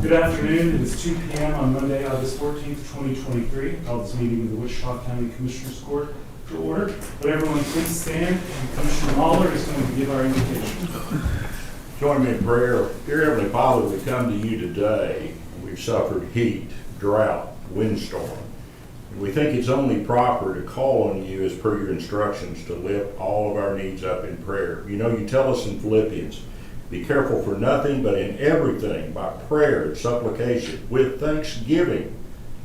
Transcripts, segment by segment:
Good afternoon. It is 2 p.m. on Monday, August 14th, 2023. I call this meeting of the Wichita County Commissioner's Court to order. Would everyone please stand? And Commissioner Mahler is going to give our invitation. Join me in prayer. Dear Heavenly Father, we come to you today. We've suffered heat, drought, windstorm. We think it's only proper to call on you as per your instructions to lift all of our needs up in prayer. You know, you tell us in Philippians, be careful for nothing, but in everything, by prayer and supplication, with thanksgiving,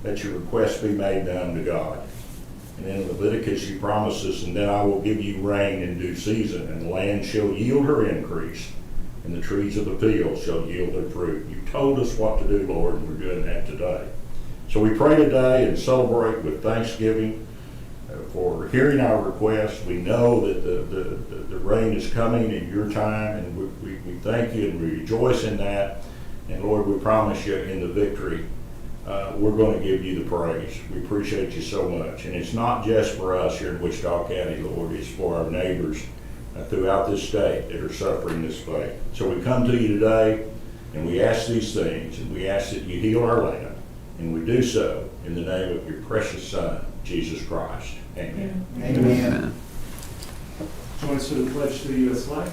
that your requests be made known to God. And in Leviticus you promise us, and then I will give you rain in due season, and the land shall yield her increase, and the trees of the field shall yield their fruit. You told us what to do, Lord, and we're doing that today. So we pray today and celebrate with thanksgiving for hearing our requests. We know that the rain is coming in your time, and we thank you and we rejoice in that. And Lord, we promise you in the victory, we're going to give you the praise. We appreciate you so much. And it's not just for us here in Wichita County, Lord, it's for our neighbors throughout this state that are suffering this fate. So we come to you today and we ask these things, and we ask that you heal our land. And we do so in the name of your precious Son, Jesus Christ. Amen. Amen. Join us for the pledge to the U.S. flag.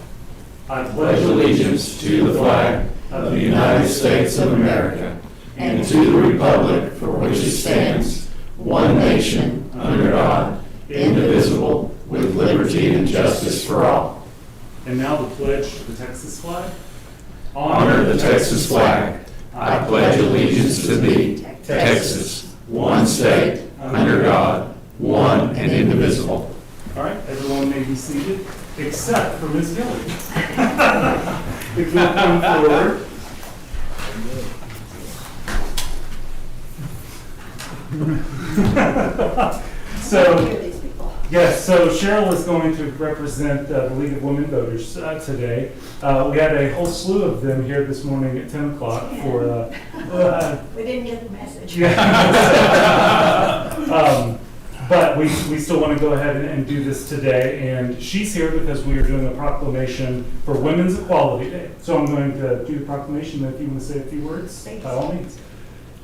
I Pledge allegiance to the flag of the United States of America and to the republic for which it stands, one nation, under God, indivisible, with liberty and justice for all. And now the pledge to the Texas flag. Honor the Texas flag. I pledge allegiance to thee, Texas, one state, under God, one and indivisible. All right, everyone may be seated, except for Ms. Gilly. If you'll come forward. So Cheryl is going to represent the League of Women Voters today. We had a whole slew of them here this morning at 10 o'clock for... we didn't get the message. But we still want to go ahead and do this today. And she's here because we are doing a proclamation for Women's Equality Day. So I'm going to do the proclamation, and if you want to say a few words, by all means.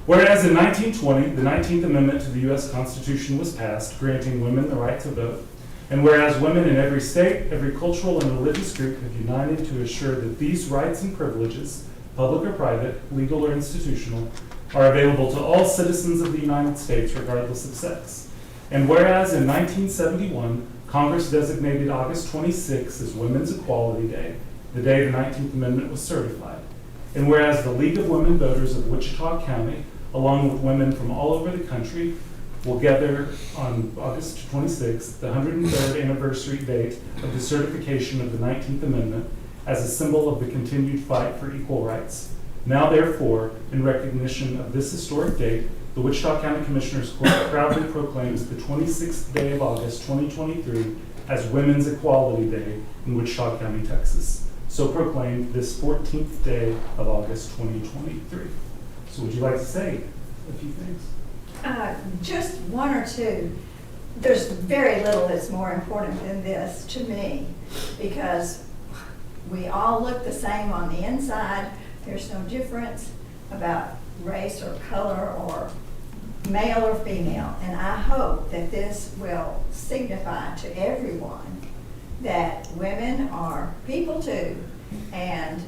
Whereas in 1920, the 19th Amendment to the U.S. Constitution was passed, granting women the right to vote. And whereas women in every state, every cultural and religious group have united to assure that these rights and privileges, public or private, legal or institutional, are available to all citizens of the United States regardless of sex. And whereas in 1971, Congress designated August 26 as Women's Equality Day, the day the 19th Amendment was certified. And whereas the League of Women Voters of Wichita County, along with women from all over the country, will gather on August 26th, the 103rd anniversary date of the certification of the 19th Amendment, as a symbol of the continued fight for equal rights. Now, therefore, in recognition of this historic date, the Wichita County Commissioner's Court proudly proclaims the 26th day of August 2023 as Women's Equality Day in Wichita County, Texas. So proclaimed this 14th day of August 2023. So would you like to say a few things? Just one or two. There's very little that's more important than this to me, because we all look the same on the inside. There's no difference about race or color or male or female. And I hope that this will signify to everyone that women are people too, and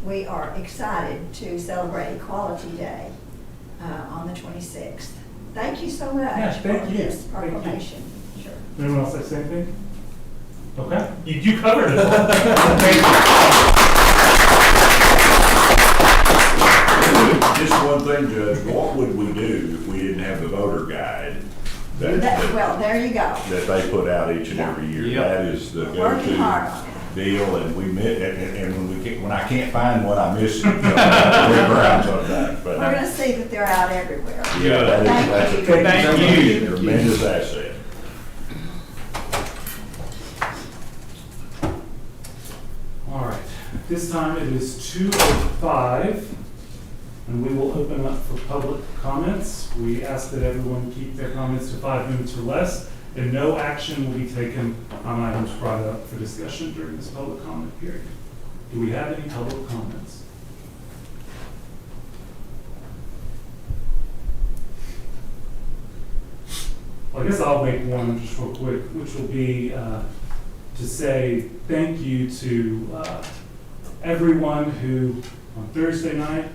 we are excited to celebrate Equality Day on the 26th. Thank you so much for this proclamation. Sure. Anyone else like to say anything? Okay, you covered it all. Thank you. Just one thing, Judge, what would we do if we didn't have the voter guide Well, there you go. that they put out each and every year? Yep. That is the Working hard go-to on it. deal, and when I can't find one, I miss it. Around sometimes, but We're going to see that they're out everywhere. yeah, that's a Thank you. tremendous asset. All right, at this time it is 2:05, and we will open up for public comments. We ask that everyone keep their comments to 5 minutes or less, and no action will be taken on items brought up for discussion during this. this public comment period. Do we have any public comments? Well, I guess I'll make one just real quick, which will be to say thank you to everyone who on Thursday night,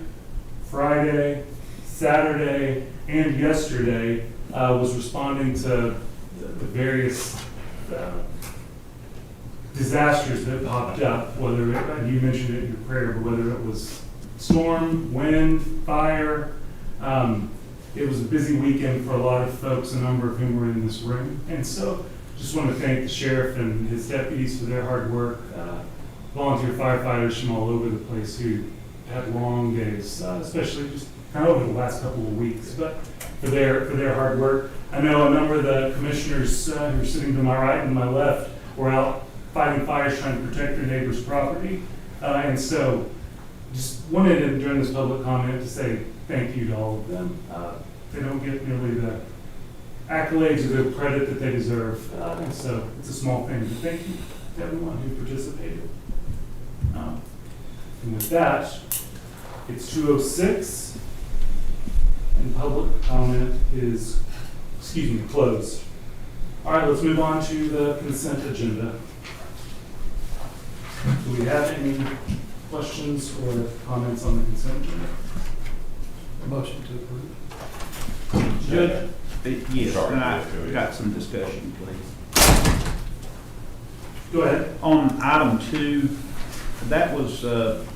Friday, Saturday, and yesterday was responding to the various disasters that popped up, whether you mentioned it in your prayer, but whether it was storm, wind, fire. It was a busy weekend for a lot of folks, a number of whom were in this room. And so just want to thank the sheriff and his deputies for their hard work, volunteer firefighters from all over the place who had long days, especially just kind of over the last couple of weeks, but for their hard work. I know a number of the commissioners who are sitting to my right and my left were out fighting fires, trying to protect their neighbor's property. And so just wanted to, during this public comment, to say thank you to all of them. They don't get nearly the accolades or the credit that they deserve. And so it's a small thing, but thank you to everyone who participated. And with that, it's 2:06, and public comment is, closed. All right, let's move on to the consent agenda. Do we have any questions or comments on the consent agenda? Motion to approve. Judge? Yes, Sorry. and I got some discussion, please. Go ahead. On item 2, that was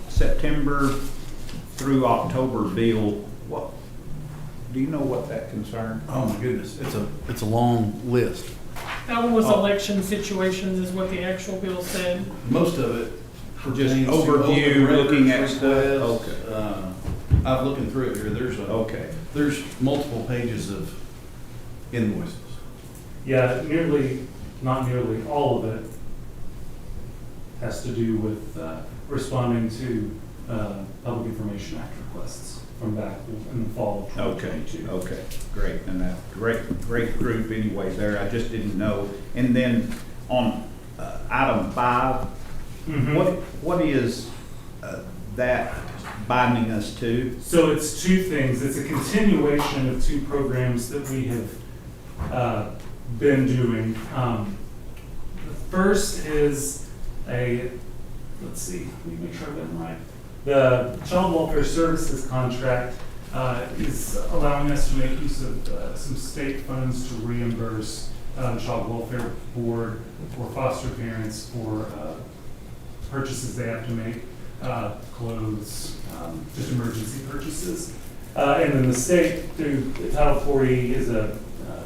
September through October bill. What, do you know what that concerned? Oh my goodness, it's a long list. That one was Oh. election situations is what the actual bill said. Most of it Just pertains to overview, open looking at records stuff. requests. I'm looking through it here. Okay. There's multiple pages of invoices. Yeah, not nearly all of it has to do with responding to Public Information Act requests from back in the fall of Okay, 2022. okay, great, and that, great group anyway there, I just didn't know. And then on item 5, Mhm. what is that binding us to? So it's two things. It's a continuation of two programs that we have been doing. The first is let's see, let me make sure I got it right. The Child Welfare Services contract is allowing us to make use of some state funds to reimburse the Child Welfare Board or foster parents for purchases they have to make, clothes, just emergency purchases. And then the state, through Title 40, is a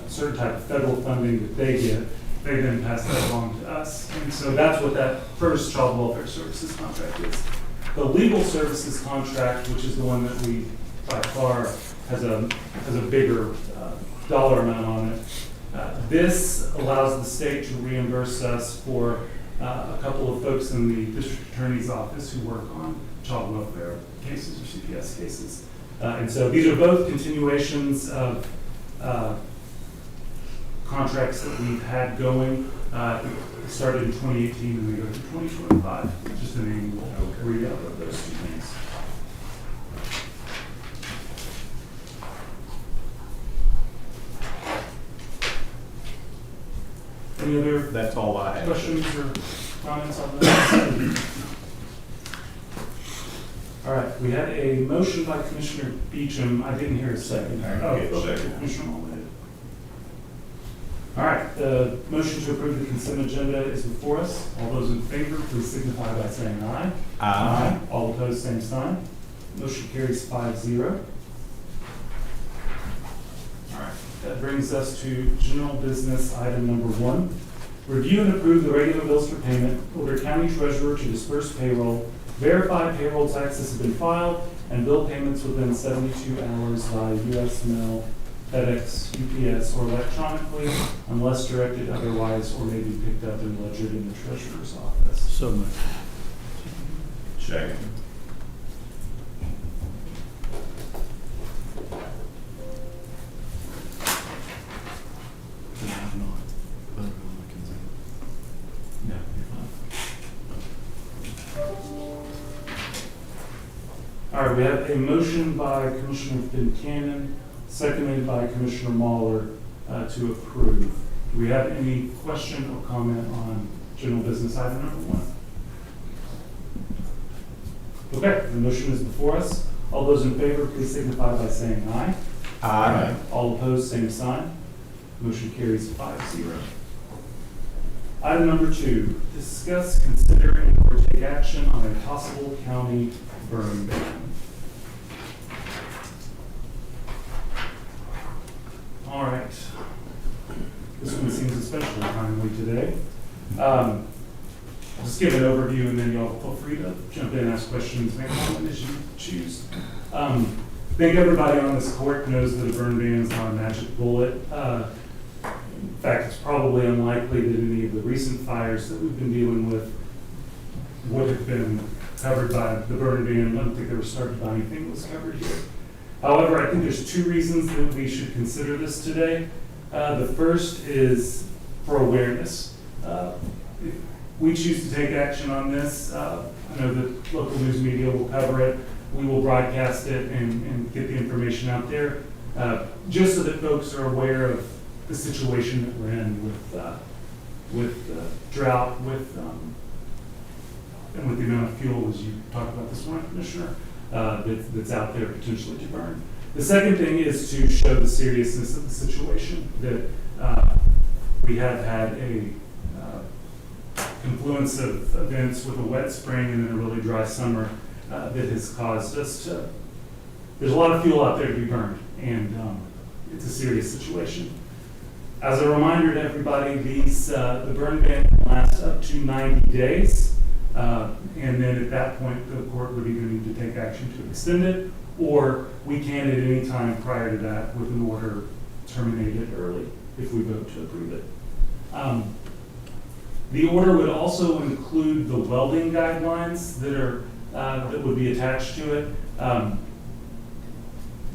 certain type of federal funding that they get. They then pass that along to us. And so that's what that first Child Welfare Services contract is. The Legal Services contract, which is the one that we, by far, has a bigger dollar amount on it. This allows the state to reimburse us for a couple of folks in the district attorney's office who work on child welfare cases or CPS cases. And so these are both continuations of contracts that we've had going. It started in 2018 and they go to 2025. Just an annual readout of those two things. Any other That's all I have. questions or comments on that? All right, we had a motion by Commissioner Beecham. I didn't hear a second. I Oh, didn't get a okay, second. Commissioner Mullin. All right, the motion to approve the consent agenda is before us. All those in favor, please signify by saying aye. Aye. All opposed, same sign. Motion carries 5-0. All right, that brings us to general business item number 1. Review and approve the regular bills for payment, order county treasurer to disperse payroll, verify payroll taxes have been filed, and bill payments within 72 hours via U.S. mail, FedEx, UPS, or electronically, unless directed otherwise, or may be picked up and ledgered in the treasurer's office. So much. Second. No, you're fine. All right, we have a motion by Commissioner Fincannon, seconded by Commissioner Mahler, to approve. Do we have any question or comment on general business item number 1? Okay, the motion is before us. All those in favor, please signify by saying aye. Aye. All opposed, same sign. Motion carries 5-0. Item number 2, discuss, consider, and/or take action on a possible county burn ban. All right. This one seems especially timely today. I'll just give an overview and then y'all feel free to jump in, ask questions, make comment as you choose. I think everybody on this court knows that a burn ban is not a magic bullet. In fact, it's probably unlikely that any of the recent fires that we've been dealing with would have been covered by the burn ban. I don't think they were started by anything that was covered here. However, I think there's 2 reasons that we should consider this today. The first is for awareness. If we choose to take action on this, I know that local news media will cover it. We will broadcast it and get the information out there, just so that folks are aware of the situation that we're in with drought, and with the amount of fuel, as you talked about this morning, Commissioner, that's out there potentially to burn. The second thing is to show the seriousness of the situation, that we have had a confluence of events with a wet spring and then a really dry summer that has caused us to, there's a lot of fuel out there to be burned, and it's a serious situation. As a reminder to everybody, the burn ban can last up to 90 days, and then at that point, the court would either need to take action to extend it, or we can at any time prior to that with an order terminate it early if we vote to approve it. The order would also include the welding guidelines that would be attached to it.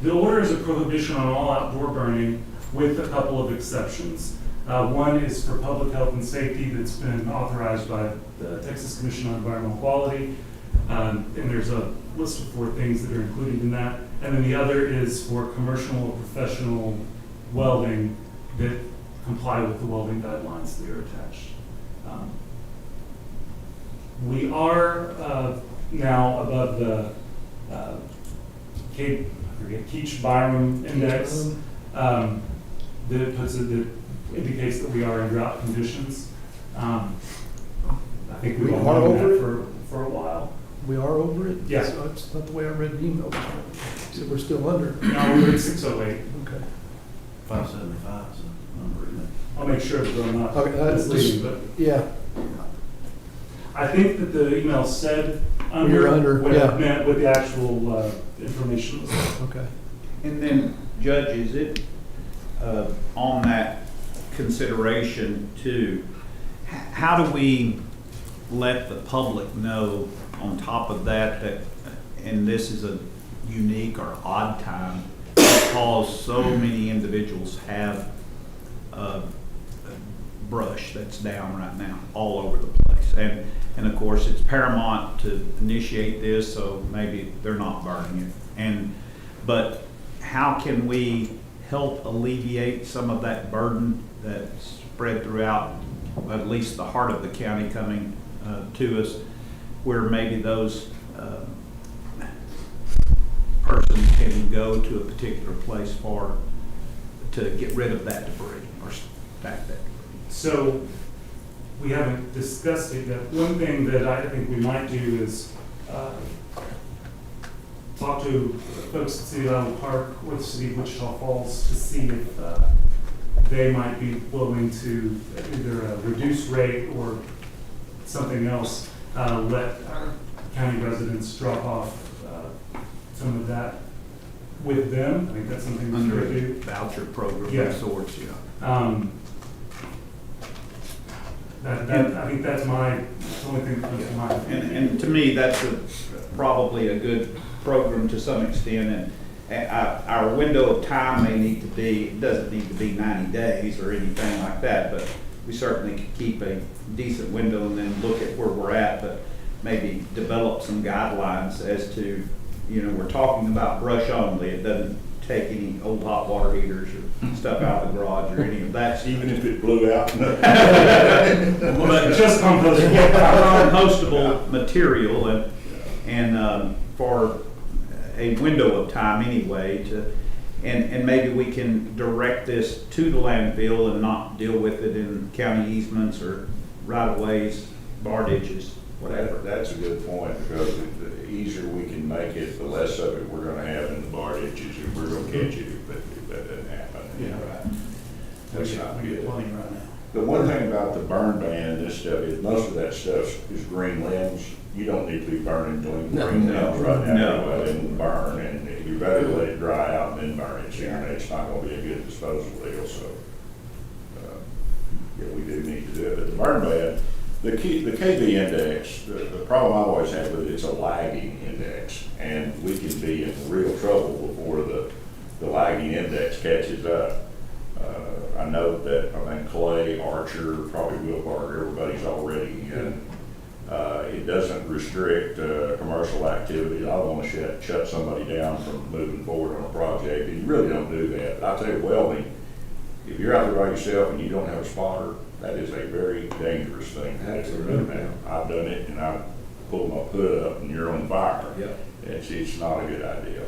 The order is a prohibition on all outdoor burning with a couple of exceptions. One is for public health and safety that's been authorized by the Texas Commission on Environmental Quality. And there's a list of 4 things that are included in that. And then the other is for commercial or professional welding that comply with the welding guidelines that are attached. We are now above the Keach-Byram index that indicates that we are in drought conditions. I think we've all known that for a while. We are over it? Yeah. So it's not the way I read the email. So we're still under. No, we're at 608. Okay. 575 is the number, isn't it? I'll make sure that I'm not Okay, misleading, but Yeah. I think that the email said under, You're under, what yeah. it meant with the actual information. Okay. And then, Judge, is it on that consideration too, how do we let the public know on top of that, and this is a unique or odd time because so many individuals have brush that's down right now all over the place, and of course it's paramount to initiate this, so maybe they're not burning it, but how can we help alleviate some of that burden that's spread throughout at least the heart of the county coming to us, where maybe those persons can go to a particular place to get rid of that debris or stack that debris. So we haven't discussed it yet. One thing that I think we might do is talk to folks at City Island Park or the City of Wichita Falls to see if they might be willing to either a reduced rate or something else, let our county residents drop off some of that with them. I think that's something we Under could a do. voucher program Yeah. of sorts, yeah. I think that's the only thing that comes to mind. And to me, that's probably a good program to some extent, and our window of time may need to be, it doesn't need to be 90 days or anything like that, but we certainly could keep a decent window and then look at where we're at, but maybe develop some guidelines as to, we're talking about brush only. It doesn't take any old hot water heaters or stuff out of the garage or any of that. Even if it blew out. But Just compost. compostable material and for a window of time anyway and maybe we can direct this to the landfill and not deal with it in county easements or right-of-ways, bar ditches, whatever. That's a good point, because the easier we can make it, the less of it we're gonna have in the bar ditches, and we're gonna catch it if that doesn't happen. Yeah. Right. That's not We get good. plenty right now. The one thing about the burn ban and this stuff is most of that stuff is green limbs. You don't need to be burning green limbs right now, No. anyway, and burn, and you better let it dry out and then burn it. So it's not gonna be a good disposal deal, so. Yeah, we do need to do it, but the burn ban, the KB index, the problem I always have with it's a lagging index, and we can be in real trouble before the lagging index catches up. I know that, I think Clay, Archer, probably Will Parker, everybody's already in. It doesn't restrict commercial activity. I don't want to shut somebody down from moving forward on a project, and you really don't do that. But I tell you, welding, if you're out there by yourself and you don't have a spotter, that is a very dangerous thing to do. Absolutely. I've done it, and I pull my hood up and you're on fire. Yep. It's not a good idea.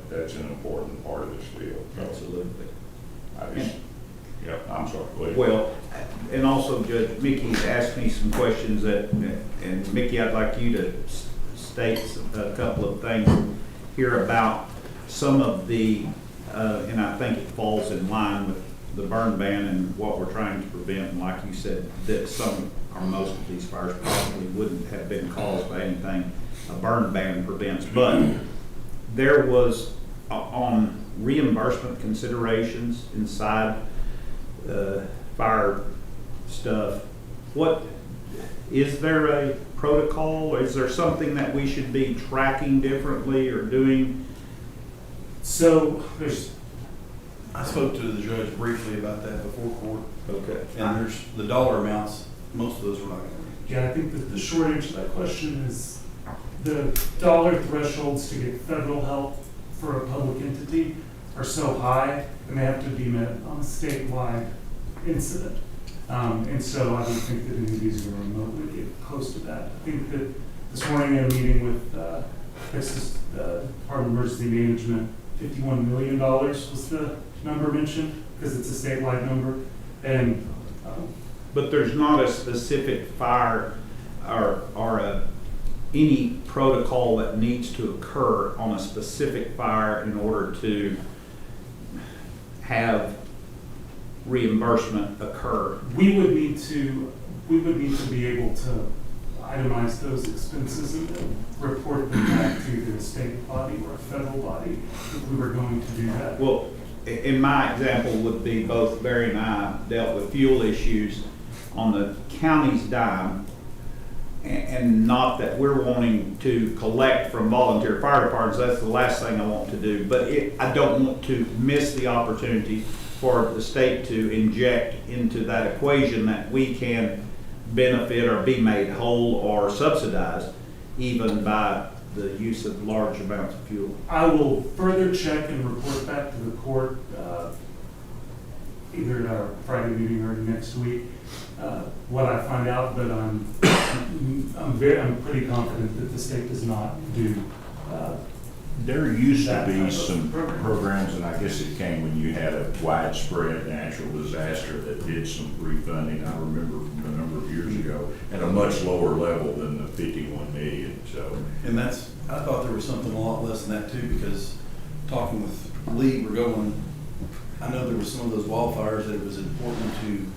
That's an important part of this deal. So Absolutely. I'm sorry, go ahead. Well, and also Judge Mickey asked me some questions and Mickey, I'd like you to state a couple of things here about some of the, and I think it falls in line with the burn ban and what we're trying to prevent. And like you said, that some or most of these fires probably wouldn't have been caused by anything a burn ban prevents. But there was on reimbursement considerations inside fire stuff. What is there a protocol? Is there something that we should be tracking differently or doing? So I spoke to the judge briefly about that before court, Okay. and there's the dollar amounts, most of those we're not gonna reach. yeah, I think that the short answer to that question is the dollar thresholds to get federal help for a public entity are so high, and they have to be met on a statewide incident. And so I don't think that any of these are remotely get close to that. I think that this morning in a meeting with Texas Department of Emergency Management, $51 million was the number mentioned, because it's a statewide number. And But there's not a specific fire or any protocol that needs to occur on a specific fire in order to have reimbursement occur. we would need to be able to itemize those expenses and then report them back to the state body or a federal body if we were going to do that. Well, in my example would be both Barry and I dealt with fuel issues on the county's dime, and not that we're wanting to collect from volunteer fire departments. That's the last thing I want to do. But I don't want to miss the opportunity for the state to inject into that equation that we can benefit or be made whole or subsidized even by the use of large amounts of fuel. I will further check and report back to the court either at our Friday meeting or next week what I find out, but I'm pretty confident that the state does not do There used to that type be of some program. programs, and I guess it came when you had a widespread natural disaster that did some refunding. I remember from a number of years ago at a much lower level than the 51 million, so. And I thought there was something a lot less than that too, because talking with Lee, I know there was some of those wildfires that it was important to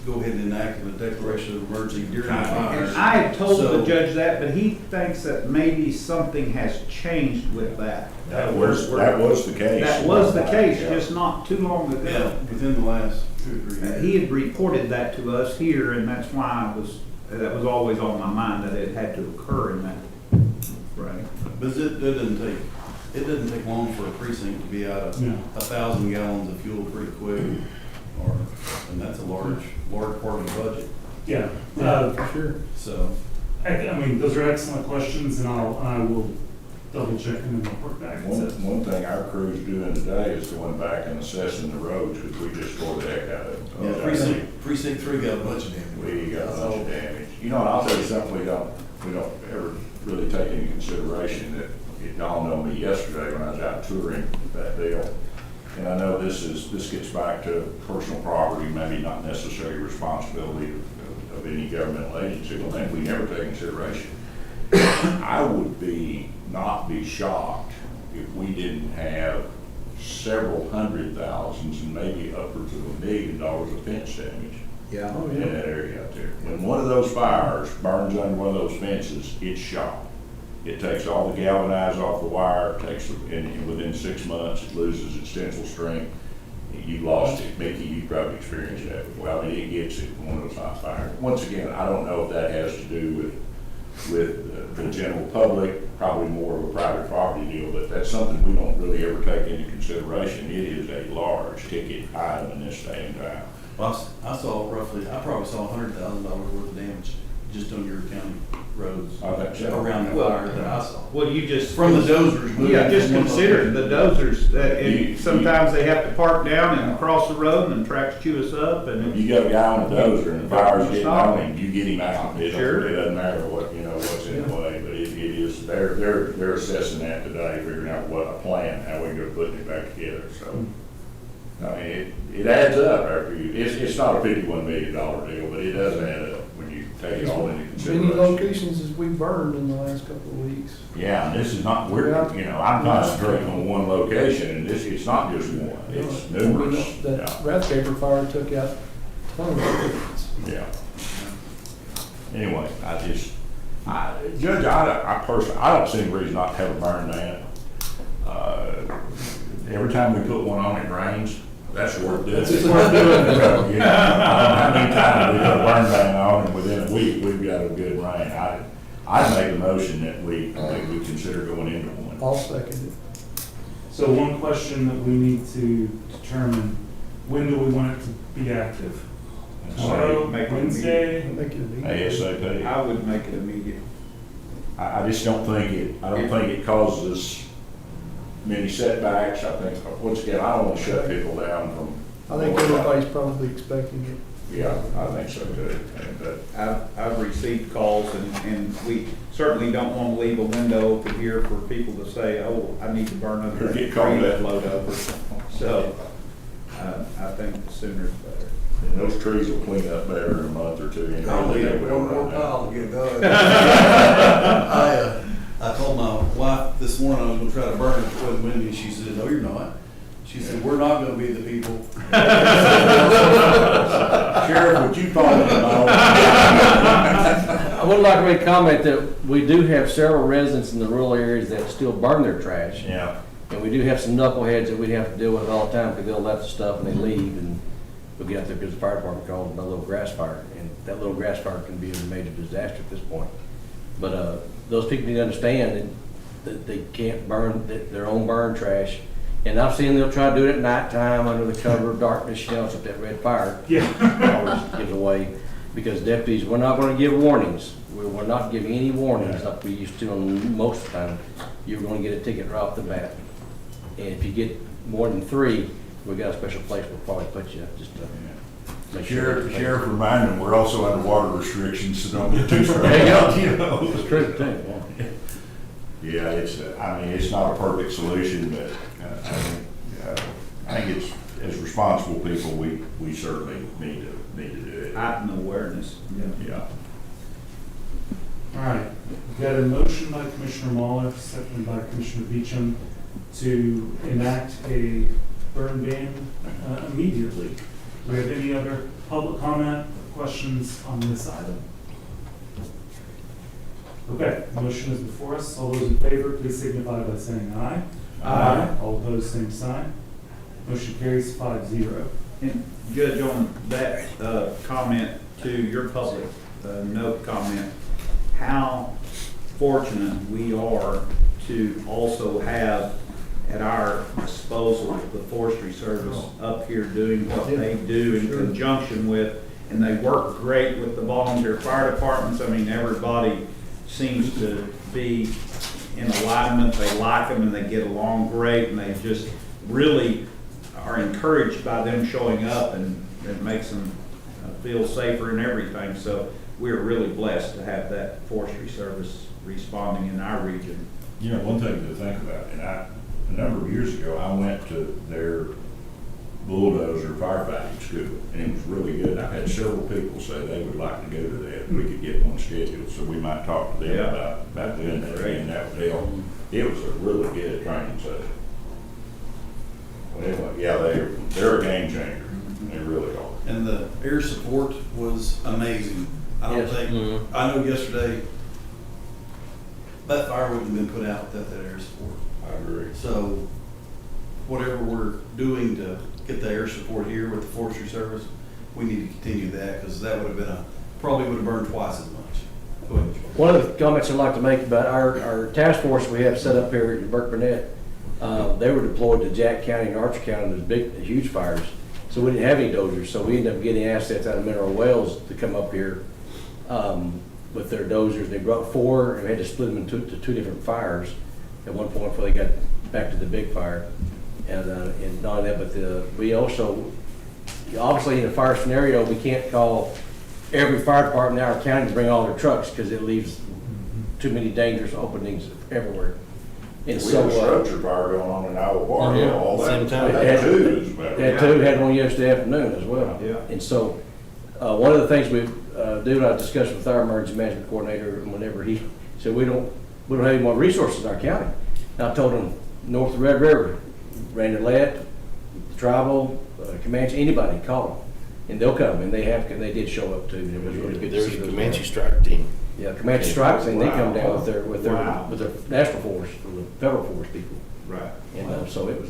go ahead and enact a declaration of emergency during the fires. And I had told So- the judge that, but he thinks that maybe something has changed with that. That was the case. That was the case Yeah. just not too long Yeah, ago. within the last 2 or 3 years. He had reported that to us here, and that's why that was always on my mind, that it had to occur in that. Right. But it doesn't take long for a precinct to be out of No. 1,000 gallons of fuel pretty quick, and that's a large part of the budget. Yeah, for sure. So, I mean, those are excellent questions, and I will double check and then report back. One thing our crew's doing today is going back and assessing the roads, because we just tore the heck out of Yeah, them. precinct 3 got a bunch of damage. We got a bunch of damage. You know, and I'll tell you something we don't ever really take into consideration, that it dawned on me yesterday when I was out touring that deal. And I know this gets back to personal property, maybe not necessarily responsibility of any governmental agency, one thing we never take into consideration. I would not be shocked if we didn't have several hundred thousands and maybe upwards of $1 million of fence damage. Yeah. Oh, In yeah. that area out there. When one of those fires burns under one of those fences, it's shot. It takes all the galvanized off the wire, and within 6 months, it loses its tensile strength. You lost it. Mickey, you probably experienced that before. I mean, it gets it when one of those hot fires. Once again, I don't know if that has to do with the general public, probably more of a private property deal, but that's something we don't really ever take into consideration. It is a large ticket item in this day and time. Well, I probably saw $100,000 worth of damage just on your county roads I think so. around the Well, fire that I saw. Well, you just. From the dozers. moving Yeah, just from one consider location. the dozers, and You- sometimes they have to park down and cross the road and the tracks chew us up and. If you got a guy on a dozer and the fire's getting on him, you get him out. It Sure. doesn't matter what's in the way, but it is, they're assessing that today, figuring out what a plan, how we go putting it back together, so. I mean, it adds up after it's not a $51 million deal, but it does add up when you take it all into Many consideration. locations as we burned in the last couple of weeks. Yeah, and this is not, I'm concentrating on one location, and it's not just one, it's numerous. That Rathgaber fire took out tons of buildings. Yeah. Anyway, Judge, I personally, I don't see any reason not to have a burn ban. Every time we put one on, it rains. That's worth doing. It's worth doing. You know, I don't know how many times we put a burn ban on, and within a week, we've got a good rain. I'd make a motion that we consider going into one. I'll second it. So one question that we need to determine, when do we want it to be active? Tomorrow, make it Wednesday? Make it immediate. ASAP. I would make it immediate. I just don't think it causes us many setbacks. I think, once again, I don't want to shut people down from. I think everybody's probably expecting it. Yeah, I think so too. And, I've received calls and we certainly don't want to leave a window open here for people to say, oh, I need to burn under Or that get tree called that up. blowed over. So, I think the sooner the better. and those trees will clean up better in a month or two. Anyway. I'll leave They will one more right now. pile to get done. I told my wife this morning I was gonna try to burn it if it wasn't windy, and she said, no, you're not. She said, we're not gonna be the people. Sheriff, would you call it? I would like to make a comment that we do have several residents in the rural areas that still burn their trash. Yeah. And we do have some knuckleheads that we have to deal with all the time because they'll left the stuff and they leave and we'll get out there because the fire department calls them a little grass fire. And that little grass fire can be a major disaster at this point. But those people need to understand that they can't burn their own burn trash. And I've seen they'll try to do it at nighttime under the cover of darkness, you know, it's like that red fire. Yeah. Always gives away, because deputies, we're not gonna give warnings. We're not giving any warnings like we used to on most of the time. You're gonna get a ticket right off the bat. And if you get more than 3, we got a special place we'll probably put you, just to make sure. Sheriff reminded them, we're also under water restrictions, so don't get too There you go. stressed. You know? It's true too, yeah. Yeah, it's not a perfect solution, but I think it's, as responsible people, we certainly need to do it. Heighten awareness. Yeah. All right, we've got a motion by Commissioner Muller, seconded by Commissioner Beecham to enact a burn ban immediately. Do we have any other public comment or questions on this item? Okay, motion is before us. All those in favor, please signify by saying aye. Aye. All opposed, same sign. Motion carries 5-0. And Judge, on that comment to your public note comment, how fortunate we are to also have at our disposal the Forestry Service up here doing what they do in conjunction with, and they work great with the volunteer fire departments. I mean, everybody seems to be in alignment, they like them and they get along great, and they just really are encouraged by them showing up, and it makes them feel safer and everything. So we're really blessed to have that forestry service responding in our region. You know, one thing to think about, and a number of years ago, I went to their bulldozer firefighting school, and it was really good. I've had several people say they would like to go to that. We could get one scheduled, so we might talk to them Yeah. about doing that, and that would help. It was a really good training session. Well, anyway, yeah, they're a game changer. They really are. And the air support was amazing. I don't Yes. think, I know yesterday, that fire wouldn't have been put out without that air support. I agree. So whatever we're doing to get the air support here with the forestry service, we need to continue that, because that would have been probably would have burned twice as much. Go ahead. One of the comments I'd like to make about our task force we have set up here at Burke Burnett, they were deployed to Jack County and Archer County, there's big, huge fires. So we didn't have any dozers, so we ended up getting assets out of Mineral Wells to come up here with their dozers. They brought 4, and we had to split them into two different fires at one point before they got back to the big fire. And not only that, but we also, obviously in a fire scenario, we can't call every fire department in our county to bring all their trucks, because it leaves too many dangerous openings everywhere. And We so, had a structure fire going on in Iowa Park, Mhm. all that. Same time. That too is better. had one yesterday afternoon as well. Yeah. And so, one of the things we do, I discussed with our emergency management coordinator, whenever he said, we don't have any more resources in our county. And I told him, north of the Red River, Randy Lett, Tribal, Comanche, anybody, call them. And they'll come, and they did show up too, and it was really good to There's see a those Comanche guys. strike team. Yeah, Comanche Strikes, and they come down with their Wow. national force, the federal force people. Right. And so it was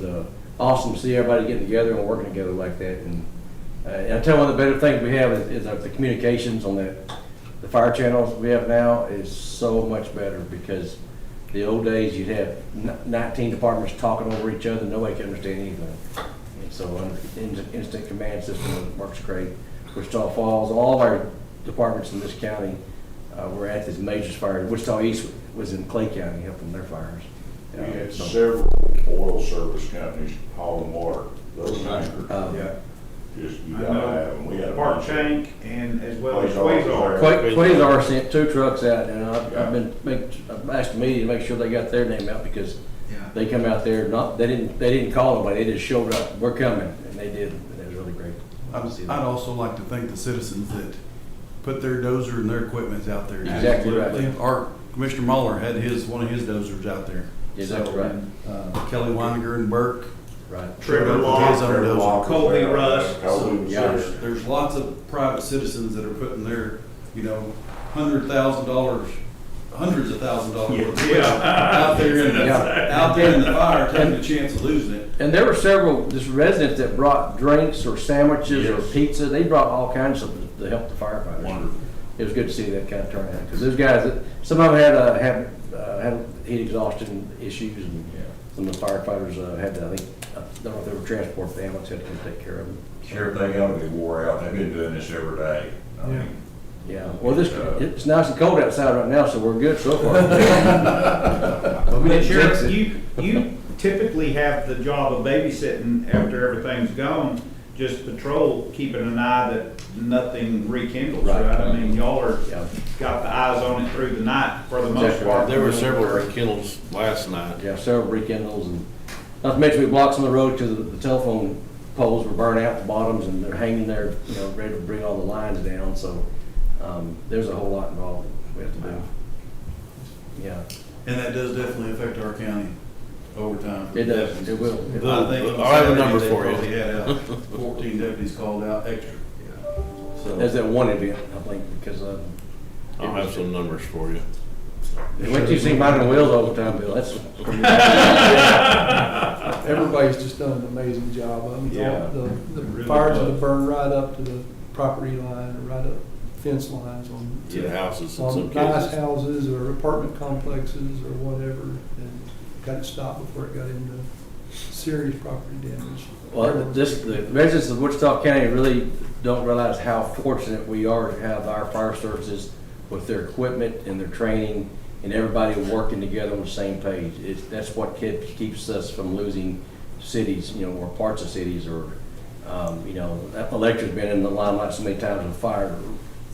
awesome to see everybody getting together and working together like that. And I tell you, one of the better things we have is the communications on the fire channels we have now is so much better, because the old days you'd have 19 departments talking over each other, nobody could understand anything. And so instant command system works great. Wichita Falls, all of our departments in this county were at this major fire. Wichita East was in Clay County helping their fires. We had So- several oil service companies hauling water, those tankers. Yeah. Just, you I gotta know. have them. We had a Park bunch of- Shank and as well as Quasar. Quasar. Quasar sent 2 trucks out, and I've asked the media to make sure they got their name out, because they come out there, they didn't call nobody, they just showed up, we're coming, and they did, and it was really great. I'd also like to thank the citizens that put their dozer and their equipment out there. Exactly right. Our Commissioner Mueller had one of his dozers out there. Exactly So, right. Kelly Weininger and Burke. Right. Trevor Trevor Locke, his own Trevor dozer. Locke was Colby there. Russ. Colby was Yeah. there. There's lots of private citizens that are putting their, $100,000, hundreds of $1,000s worth of equipment out there in the fire, taking a chance of losing it. And there were several just residents that brought drinks or sandwiches or Yes. pizza, they brought all kinds of stuff to help the firefighters. Wonderful. It was good to see that kind of turnout, because those guys, some of them had heat exhaustion issues, and some of the firefighters had to, I don't know if they were transported, the ambulance had to come take care of them. Sheriff, they gotta be wore out. They've been doing this every day. I mean, Yeah, well, it's nice and cold outside right now, so we're good so far. But we But didn't Sheriff, jinx it. you typically have the job of babysitting after everything's gone, just patrol, keeping an eye that nothing rekindles, Right. right? I mean, y'all are, Yeah. got the eyes on it through the night for the most Exactly part. right. There were several rekindles last night. Yeah, several rekindles, and not to mention we blocked some of the road because the telephone poles were burnt out, the bottoms, and they're hanging there, ready to bring all the lines down, so, there's a whole lot involved we have to do. Yeah, And that does definitely affect our county over time. it does, it will. I think I'll have a number Saturday, for they you. probably had out 14 deputies called out extra. There's So, that one event, I think, because, I'll have some numbers for you. what you see mine on wheels all the time, Bill, that's. Everybody's just done an amazing job. I mean, Yeah. the Really fires that was. have burned right up to the property line, or right up fence lines To the houses in some on nice cases. houses or apartment complexes or whatever, and got it stopped before it got into serious property damage. Well, the residents of Wichita County really don't realize how fortunate we are to have our fire services with their equipment and their training and everybody working together on the same page. That's what keeps us from losing cities, or parts of cities, or, that electric's been in the limelight so many times with fire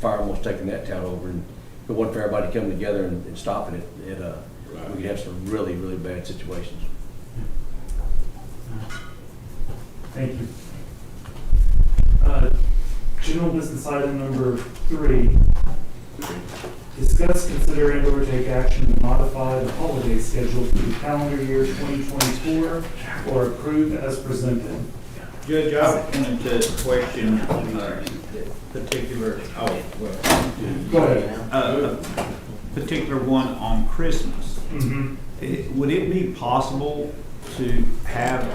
almost taking that town over. And if it wasn't for everybody coming together and stopping it, we could have some really, really bad situations. Thank you. General business item number 3. Discuss, consider, and/or take action to modify the holiday schedule for the calendar year 2024 or approve as presented. Judge, I wanted to question particular, Go ahead. a particular one on Christmas. Mm-hmm. Would it be possible to have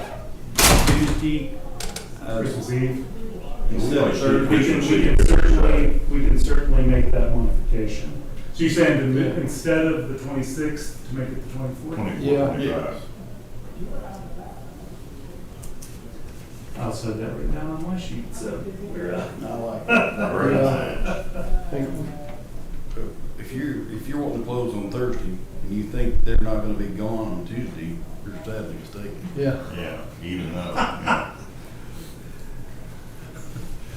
Tuesday, Christmas Eve. instead of We Thursday? can certainly make that modification. So you're saying to instead of the 26th, to make it the 24th? Yeah. I also had that written down on my sheet, so we're, If you're wanting to close on Thursday and you think they're not gonna be gone on Tuesday, you're sadly mistaken. Yeah. Yeah, even though.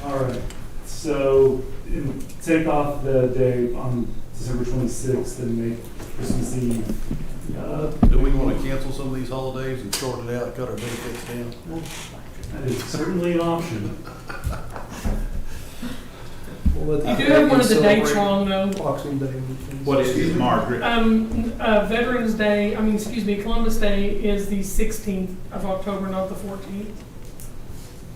all right. So take off the day on December 26th and make Christmas Eve. Do we wanna cancel some of these holidays and short it out, cut our benefits down? That is certainly an option. We'll let You do have one of the dates celebrate wrong, though. Boxing Day weekend. What is it, Margaret? Veterans Day, Columbus Day is the 16th of October, not the 14th.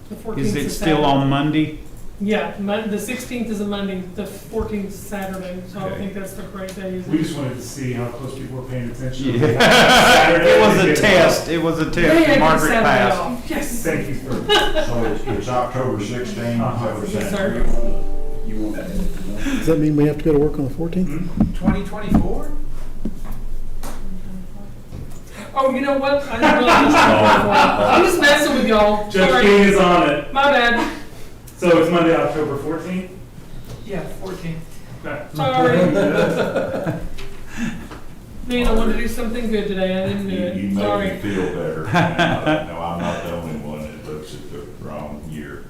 The 14th Is it still Saturday. on Monday? Yeah, the 16th is a Monday, the 14th is Saturday, so I don't Okay. think that's the correct day. is We it? just wanted to see how close people were paying attention. Yeah. Saturday, It was they a did test, it was a Yeah, test. yeah, Margaret Saturday passed. off. Yes. Thank you for, So it's October 16th, Yes, sir. You want that? Does that mean we have to go to work on the 14th? 2024? Oh, you know what? I didn't realize this was before. I'm just messing with y'all. Judge Sorry. King is on it. My bad. So it's Monday, October 14th? Yeah, 14. Okay. Sorry. Man, I wanted to do something good today. I didn't do You it. make me Sorry. feel better. No, I'm not the only one that looks at the wrong year.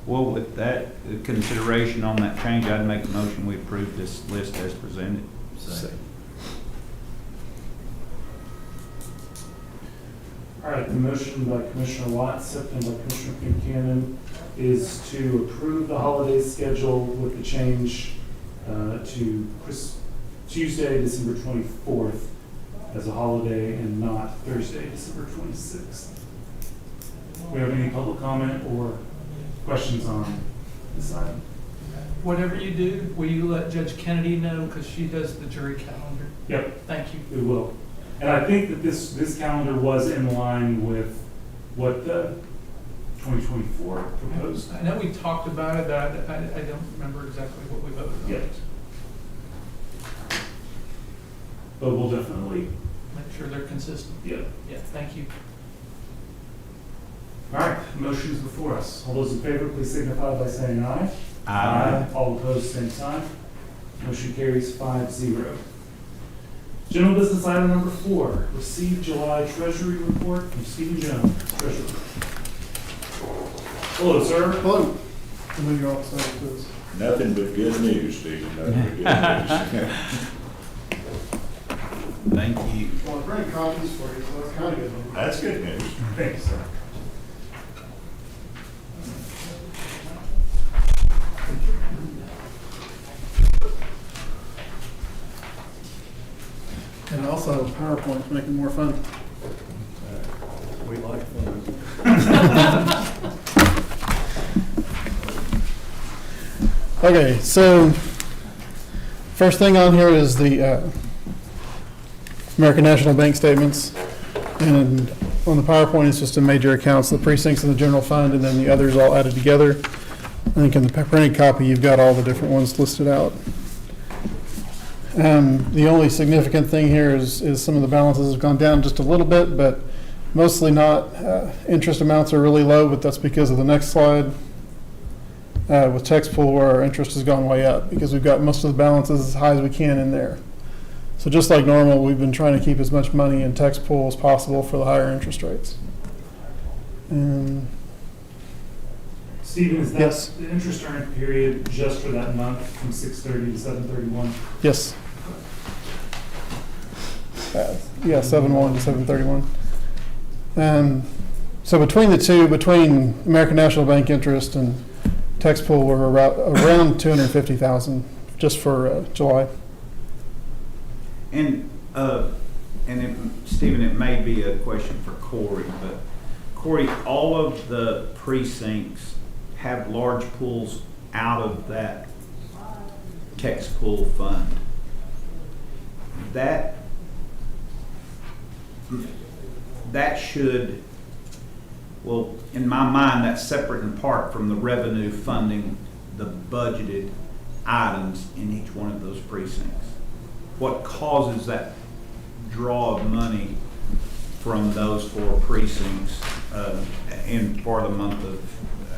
Well, with that consideration on that change, I'd make a motion we approve this list as presented. All right, the motion by Commissioner Watts, seconded by Commissioner Buchanan, is to approve the holiday schedule with the change to Tuesday, December 24th as a holiday and not Thursday, December 26th. We have any public comment or questions on this item? Whatever you do, will you let Judge Kennedy know, because she does the jury calendar? Yep, Thank you. we will. And I think that this calendar was in line with what the 2024 proposed. I know we talked about it, but I don't remember exactly what we voted on. Yet. But we'll definitely, Make sure they're consistent. yeah. Yeah, thank you. All right, motion's before us. All those in favor, please signify by saying aye. Aye. All opposed, same sign. Motion carries 5-0. General business item number 4, receive July Treasury Report from Stephen Jones, Treasurer. Hello, sir. Hello. I know you're all excited for this. Nothing but good news, Stephen, nothing but good news. Thank you. Well, I bring copies for you, so that's kind of good. That's good news. Thanks, sir. And I also have a PowerPoint to make it more fun. We like fun. Okay, so first thing on here is the American National Bank statements. And on the PowerPoint, it's just the major accounts, the precincts and the general fund, and then the others all added together. I think in the printed copy, you've got all the different ones listed out. The only significant thing here is some of the balances have gone down just a little bit, but Mostly not. Interest amounts are really low, but that's because of the next slide. With tax pool, where our interest has gone way up because we've got most of the balances as high as we can in there. So just like normal, we've been trying to keep as much money in tax pool as possible for the higher interest rates. And Stephen, is that Yes. the interest earned period just for that month from 6/30 to 7/31? yes. Yeah, 7/1 to 7/31. So between the two, between American National Bank interest and tax pool, we're around 250,000 just for July. And Stephen, it may be a question for Corey, but Corey, all of the precincts have large pools out of that tax pool fund. That should, well, in my mind, that's separate and apart from the revenue funding the budgeted items in each one of those precincts. What causes that draw of money from those four precincts and for the month of,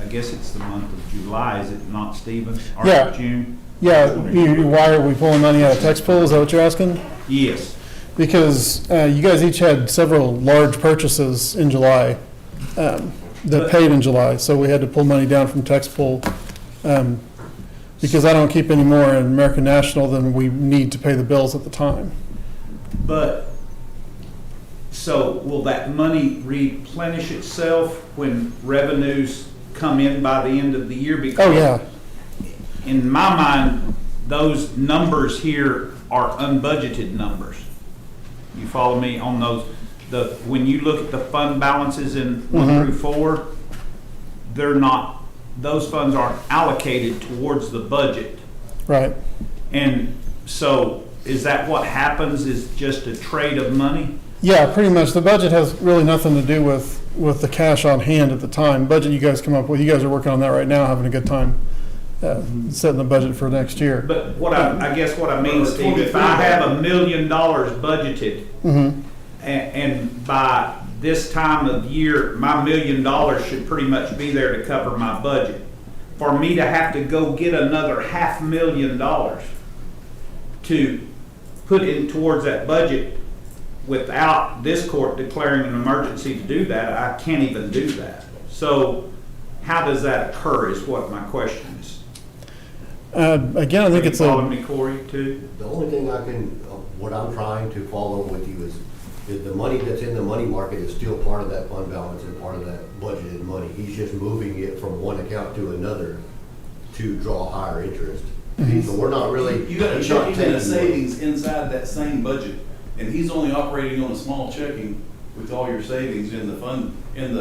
I guess it's the month of July, is it not, Stephen? Or Yeah. June? Yeah, why are we pulling money out of tax pool? Is that what you're asking? Yes. Because you guys each had several large purchases in July that paid in July, so we had to pull money down from tax pool because I don't keep any more in American National than we need to pay the bills at the time. But, so will that money replenish itself when revenues come in by the end of the year? Because Oh, yeah. in my mind, those numbers here are unbudgeted numbers. You follow me on those? When you look at the fund balances in 1 through 4, they're not, those funds aren't allocated towards the budget. Right. And so is that what happens, is just a trade of money? Yeah, pretty much. The budget has really nothing to do with the cash on hand at the time. Budget you guys come up with, you guys are working on that right now, having a good time setting the budget for next year. But what I guess what I mean, Steve, if I have $1 million budgeted, Mm-hmm. and by this time of year, my $1 million should pretty much be there to cover my budget. For me to have to go get another $500,000 to put in towards that budget without this court declaring an emergency to do that, I can't even do that. So how does that occur is what my question is. Again, I think it's following me, Corey, too? The only thing what I'm trying to follow with you is the money that's in the money market is still part of that fund balance and part of that budgeted money. He's just moving it from one account to another to draw higher interest. So we're not really. You got a he's not checking and a taking savings inside that same budget, and he's only operating on a small checking with all your savings in the fund, in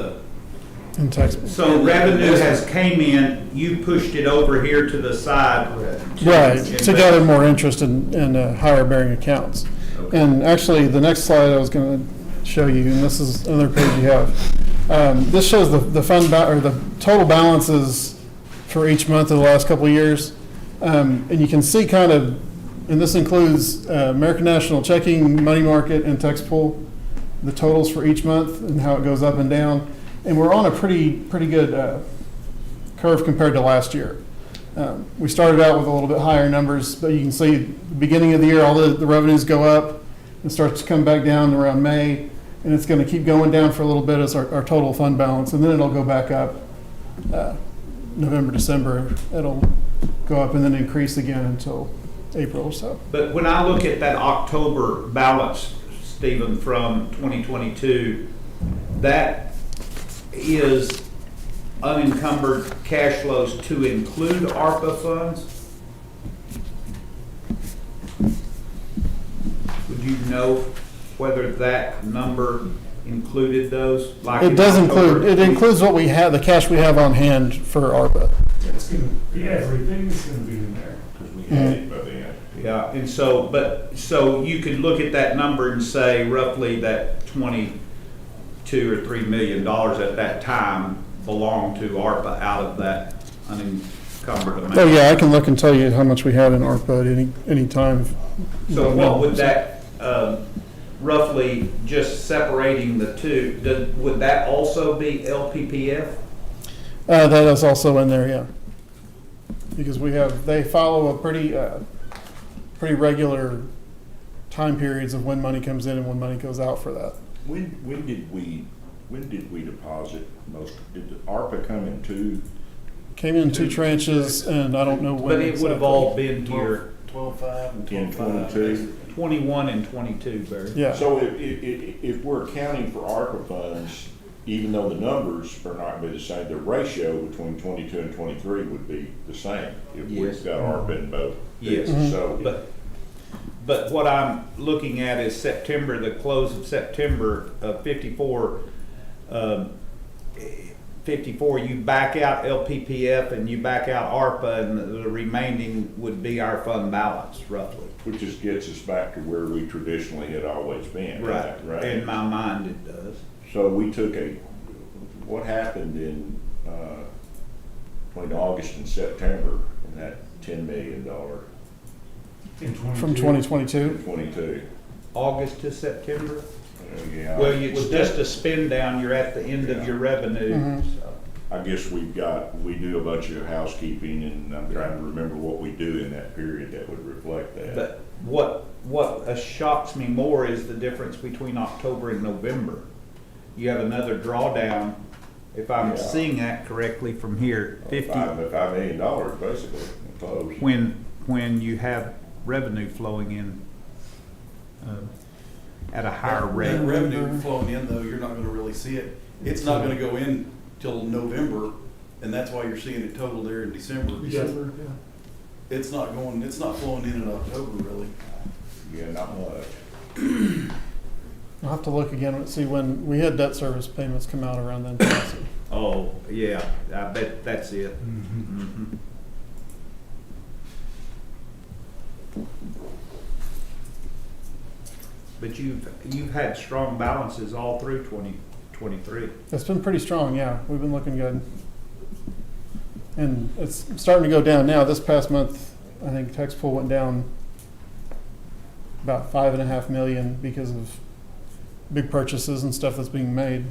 tax. So revenue has came in, you pushed it over here to the side. Right, to gather more interest in higher bearing accounts. Okay. And actually, the next slide I was going to show you, and this is another page you have. This shows the fund or the total balances for each month of the last couple of years. And you can see kind of, and this includes American National checking, money market, and tax pool, the totals for each month and how it goes up and down. And we're on a pretty good curve compared to last year. We started out with a little bit higher numbers, but you can see the beginning of the year, all the revenues go up and starts to come back down around May, and it's going to keep going down for a little bit as our total fund balance, and then it'll go back up November, December. It'll go up and then increase again until April or so. But when I look at that October balance, Stephen, from 2022, that is unencumbered cash flows to include ARPA funds? Would you know whether that number included those? Like It in does October? include, it includes what we have, the cash we have on hand for ARPA. It's going to be, everything's going to be in there. Because we had it by then. Yeah, and so you could look at that number and say roughly that 22 or $3 million at that time belonged to ARPA out of that unencumbered amount. Oh, yeah, I can look and tell you how much we had in ARPA at any time. So what would that, roughly just separating the two, would that also be LPPF? That is also in there, yeah. Because they follow a pretty regular time periods of when money comes in and when money goes out for that. When did we deposit did the ARPA come in two? Came in two tranches, and I don't know when But it would have exactly. all been here 12.5 and In 12.5. 22? 21 and 22, Barry. Yeah. So if we're accounting for ARPA funds, even though the numbers are not be the same, the ratio between 22 and 23 would be the same if Yes. we've got ARPA in both. Yes. So, But what I'm looking at is September, the close of September of 54, 54, you back out LPPF and you back out ARPA, and the remaining would be our fund balance, roughly. which just gets us back to where we traditionally had always been. Right. In my mind, it does. So we took what happened in, between August and September in that $10 million, From 2022. 22. August to September? Yeah. Well, it's just a spin down, you're at the end of your revenue. Mhm. So. I guess we do a bunch of housekeeping, and I'm trying to remember what we do in that period that would reflect that. But what shocks me more is the difference between October and November. You have another drawdown, if I'm Yeah. seeing that correctly from here, $5 million basically, close. when you have revenue flowing in at a higher That rate. revenue flowing in, though, you're not gonna really see it. It's not gonna go in till November, and that's why you're seeing it total there in December. December, yeah. It's not flowing in October, really. Yeah, not much. I'll have to look again and see when we had debt service payments come out around then. So, Oh, yeah, I bet that's it. Mhm. But you've had strong balances all through 2023. It's been pretty strong, yeah. We've been looking good. And it's starting to go down now. This past month, I think tax pool went down about 5.5 million because of big purchases and stuff that's being made.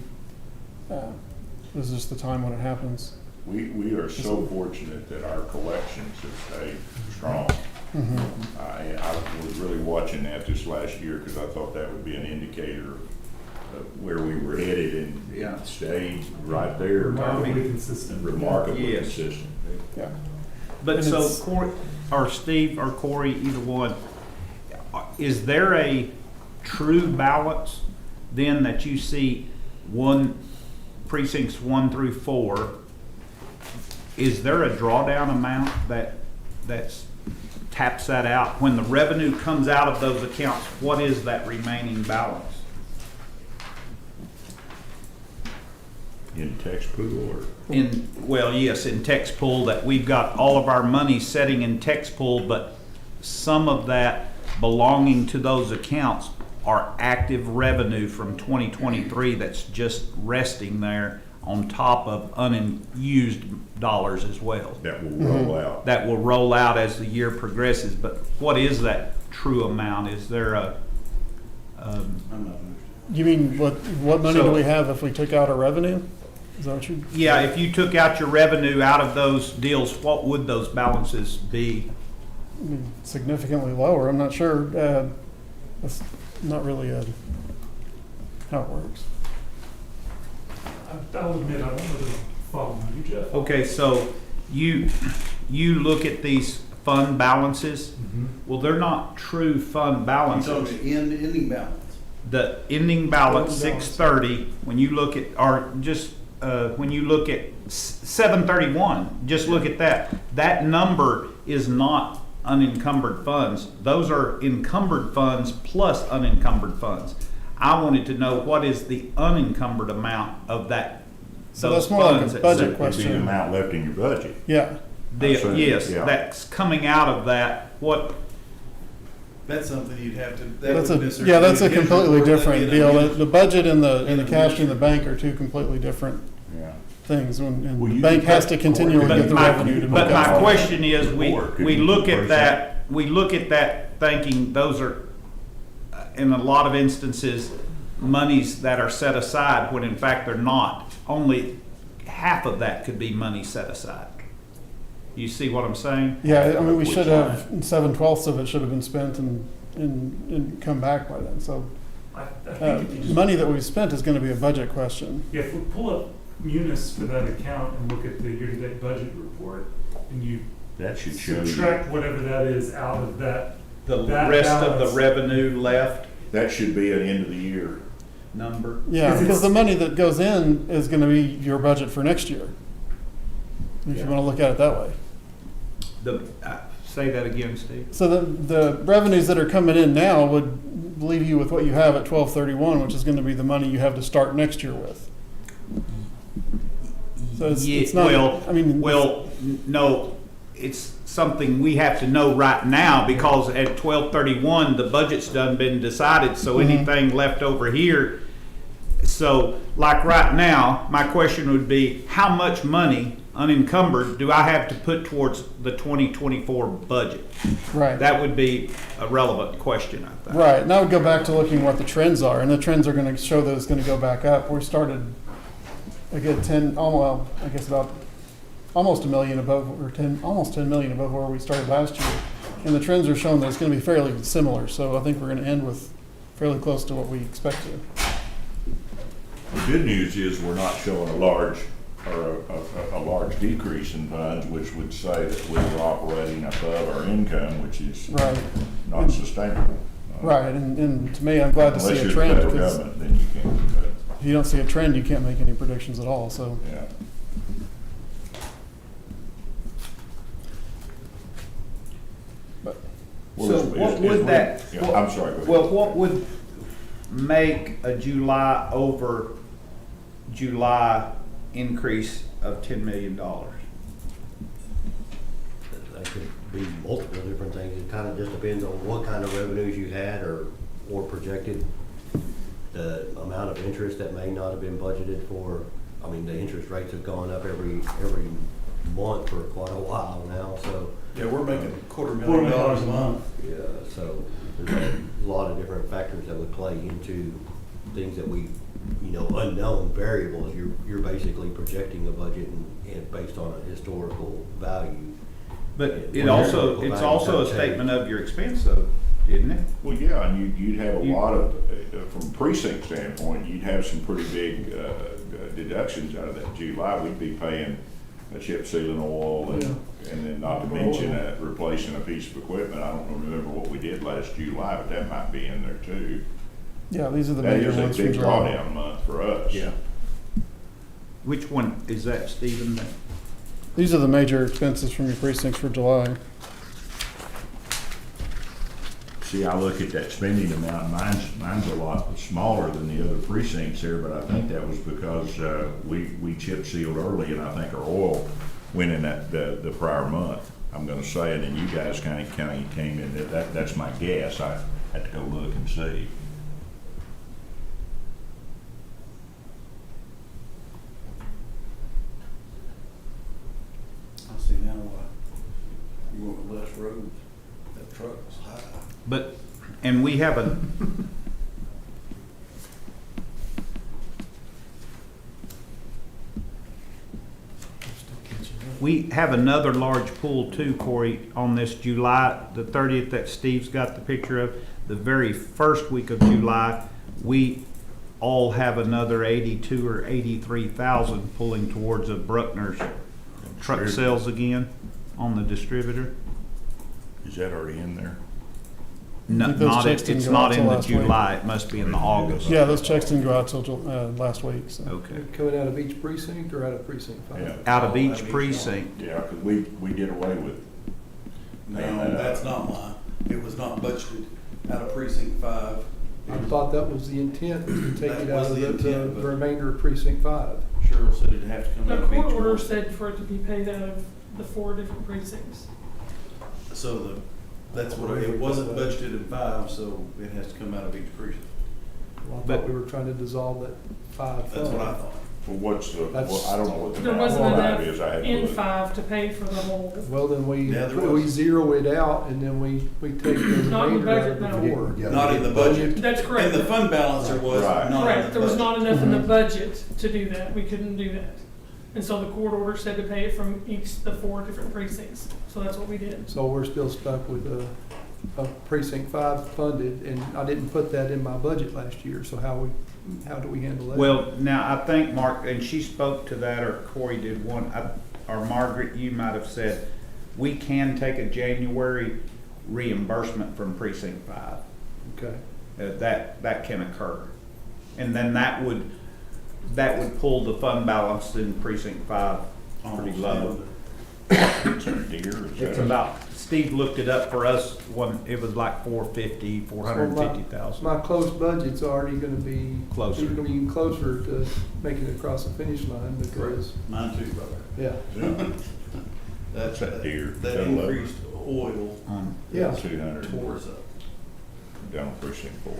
This is just the time when it happens. We are so fortunate that our collections have stayed strong. Mhm. I was really watching that this last year because I thought that would be an indicator of where we were headed, and Yeah. it stayed right there. Remarkably consistent. Remarkably Yes. consistent. Yeah. But And so it's- Corey, or Steve, or Corey, either one, is there a true balance then that you see precincts 1 through 4? Is there a drawdown amount that's taps that out? When the revenue comes out of those accounts, what is that remaining balance? In tax pool or? Yes, in text pool, that we've got all of our money setting in text pool, but some of that belonging to those accounts are active revenue from 2023 that's just resting there on top of unused dollars as well. That will roll out. That will roll out as the year progresses, but what is that true amount? Is there a, I'm not understanding. You mean what money do So- we have if we took out our revenue? Is that what you? yeah, if you took out your revenue out of those deals, what would those balances be? Significantly lower. I'm not sure. That's not really how it works. I'll admit, I don't really follow you, Jeff. Okay, so you look at these fund balances, well, they're not true fund You're balances. talking ending balance. The ending balance, Total balance. 630, when you look at, or just, when you look at 731, just look at that. That number is not unencumbered funds. Those are encumbered funds plus unencumbered funds. I wanted to know what is the unencumbered amount of that, So those that's more like funds. a that budget sit- It'd be the question. amount left in your budget. Yeah. Absolutely, Yes, yeah. that's coming out of that, what, That's something you'd have to. That's a completely different deal. The budget and the cash in the bank are two completely different Yeah. things. And Well, the you bank could has cut to the continually cord. get the revenue to make but my up. question is, we Or could we you look do at that, we look at that thinking those are, in a lot of instances, monies that are set aside when in fact they're not. Only half of that could be money set aside. You see what I'm saying? Yeah, I mean, we should have, 7/12 of it should have been spent and come back by then, so. I think if you just, Money that we've spent is gonna be a budget question. yeah, if we pull up Munis for that account and look at the year-to-date budget report, and you That should show you, subtract whatever that is out of that, The That rest of the balance. revenue left that should be an end of the year. number. Yeah, Because because the it's- money that goes in is gonna be your budget for next year. If you Yeah. wanna look at it that way. Say that again, Steve. So the revenues that are coming in now would leave you with what you have at 12/31, which is gonna be the money you have to start next year with. So it's not, I mean. No, it's something we have to know right now, because at 12/31, the budget's done been decided, so anything left over here. So, like right now, my question would be, how much money unencumbered do I have to put towards the 2024 budget? Right. That would be a relevant question, I think. Right, and I would go back to looking what the trends are, and the trends are gonna show that it's gonna go back up. We started a good 10, well, I guess about almost $1 million above, or almost 10 million above where we started last year. And the trends are showing that it's gonna be fairly similar, so I think we're gonna end with fairly close to what we expect to. The good news is we're not showing a large, or a large decrease in funds, which would say that we're operating above our income, which is Right, not sustainable. right, and to me, I'm glad to see Unless a you're the trend, federal because government, then you can't, but, if you don't see a trend, you can't make any predictions at all, so. yeah. But Well, So it's- what it's would real- that? Yeah, I'm sorry, go ahead. Well, what would make a July over July increase of $10 million? That could be multiple different things. It kind of just depends on what kind of revenues you had or projected. The amount of interest that may not have been budgeted for. I mean, the interest rates have gone up every month for quite a while now, so. Yeah, we're making $250,000 a month. Yeah, so there's a lot of different factors that would play into things that we, unknown variables. You're basically projecting a budget and based on a historical value. But When it's your local also a values have statement of your expense though, isn't it? Well, yeah, and you'd have a lot of, from precinct standpoint, you'd have some pretty big deductions out of that July. We'd be paying a chip sealing oil and then not to mention replacing a piece of equipment. I don't remember what we did last July, but that might be in there too. yeah, these are the That major is a ones from big July. drawdown month for us. Which one is that, Stephen? These are the major expenses from your precincts for July. See, I look at that spending amount, mine's a lot smaller than the other precincts here, but I think that was because, we chip sealed early, and I think our oil went in the prior month, I'm gonna say, and then you guys kinda came in, that's my guess, I had to go look and see. I see now why you went with less roads. That truck was high. But, and we have another large pool too, Corey, on this July the 30th that Steve's got the picture of. The very first week of July, we all have another 82 or 83,000 pulling towards a Bruckner's truck sales again on the distributor. Is that already in there? I think those checks didn't It's go not out in till the last week. July, it must be in the August. Yeah, those checks didn't go out till last week, so. Okay. Coming out of each precinct or out of precinct Yeah. five? Out of each precinct. Yeah, 'cause we did away with. No, that's not mine. It was not budgeted out of precinct 5. I thought that was the intent, was to take That it out was of the intent, the but- remainder of precinct 5. Cheryl said it'd have to come The out of each court order one. said for it to be paid out of the 4 different precincts. So that's what, it wasn't budgeted in 5, so it has to come out of each precinct. Well, I But- thought we were trying to dissolve that 5 fund. That's what I thought. Well, what's the, That's- well, I don't know what the There math wasn't on enough that is. I had to in look. 5 to pay for the whole. Well, then Yeah, there we was. zero it out and then we take the Not in the remainder out budget, of no. the four. Yeah. Not in the budget. That's In correct. the fund balance, there was Right. not in Correct, the there was budget. not enough in the budget to do that, we couldn't do that. And so the court order said to pay it from the 4 different precincts, so that's what we did. So we're still stuck with a precinct 5 funded, and I didn't put that in my budget last year, so how do we handle that? Well, now, I think Mark, and she spoke to that, or Corey did one, or Margaret, you might have said, we can take a January reimbursement from precinct 5. Okay. That can occur. And then that would pull the fund balance in precinct 5 pretty low. It's a deer, is It's that- about, Steve looked it up for us, it was like 450,000. My closed budget's already gonna be. Closer. Even closer to making it across the finish line because, Mine too, brother. yeah. That's that deer. That That level. increased oil Yeah. 200 tore us up. down precinct 4.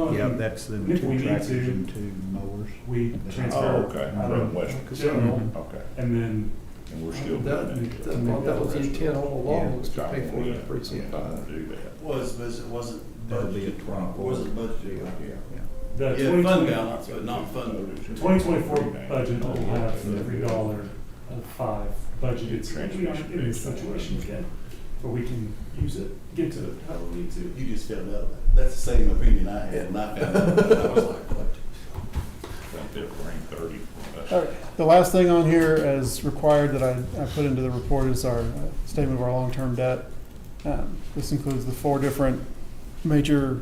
Well, Yeah, that's the if we two need tractors to, and 2 mowers. we Oh, transfer okay, out from of West, general, okay, and then and we're still That, doing it. that was the intent all along, was to Yeah, pay for yeah, the precinct yeah, 5. do that. But it wasn't That'll be a budgeted. 24. Wasn't budgeted. the Yeah, 2020 fund balance, but not fund. 2024 budget will have for every dollar of 5 budgeted, so we aren't in this situation again, where we can use it, get to it how we need to. You just found out. That's the same opinion I had, and I found out. I was like, what? I think they'll bring 30. All right. The last thing on here as required that I put into the report is our statement of our long-term debt. This includes the 4 different major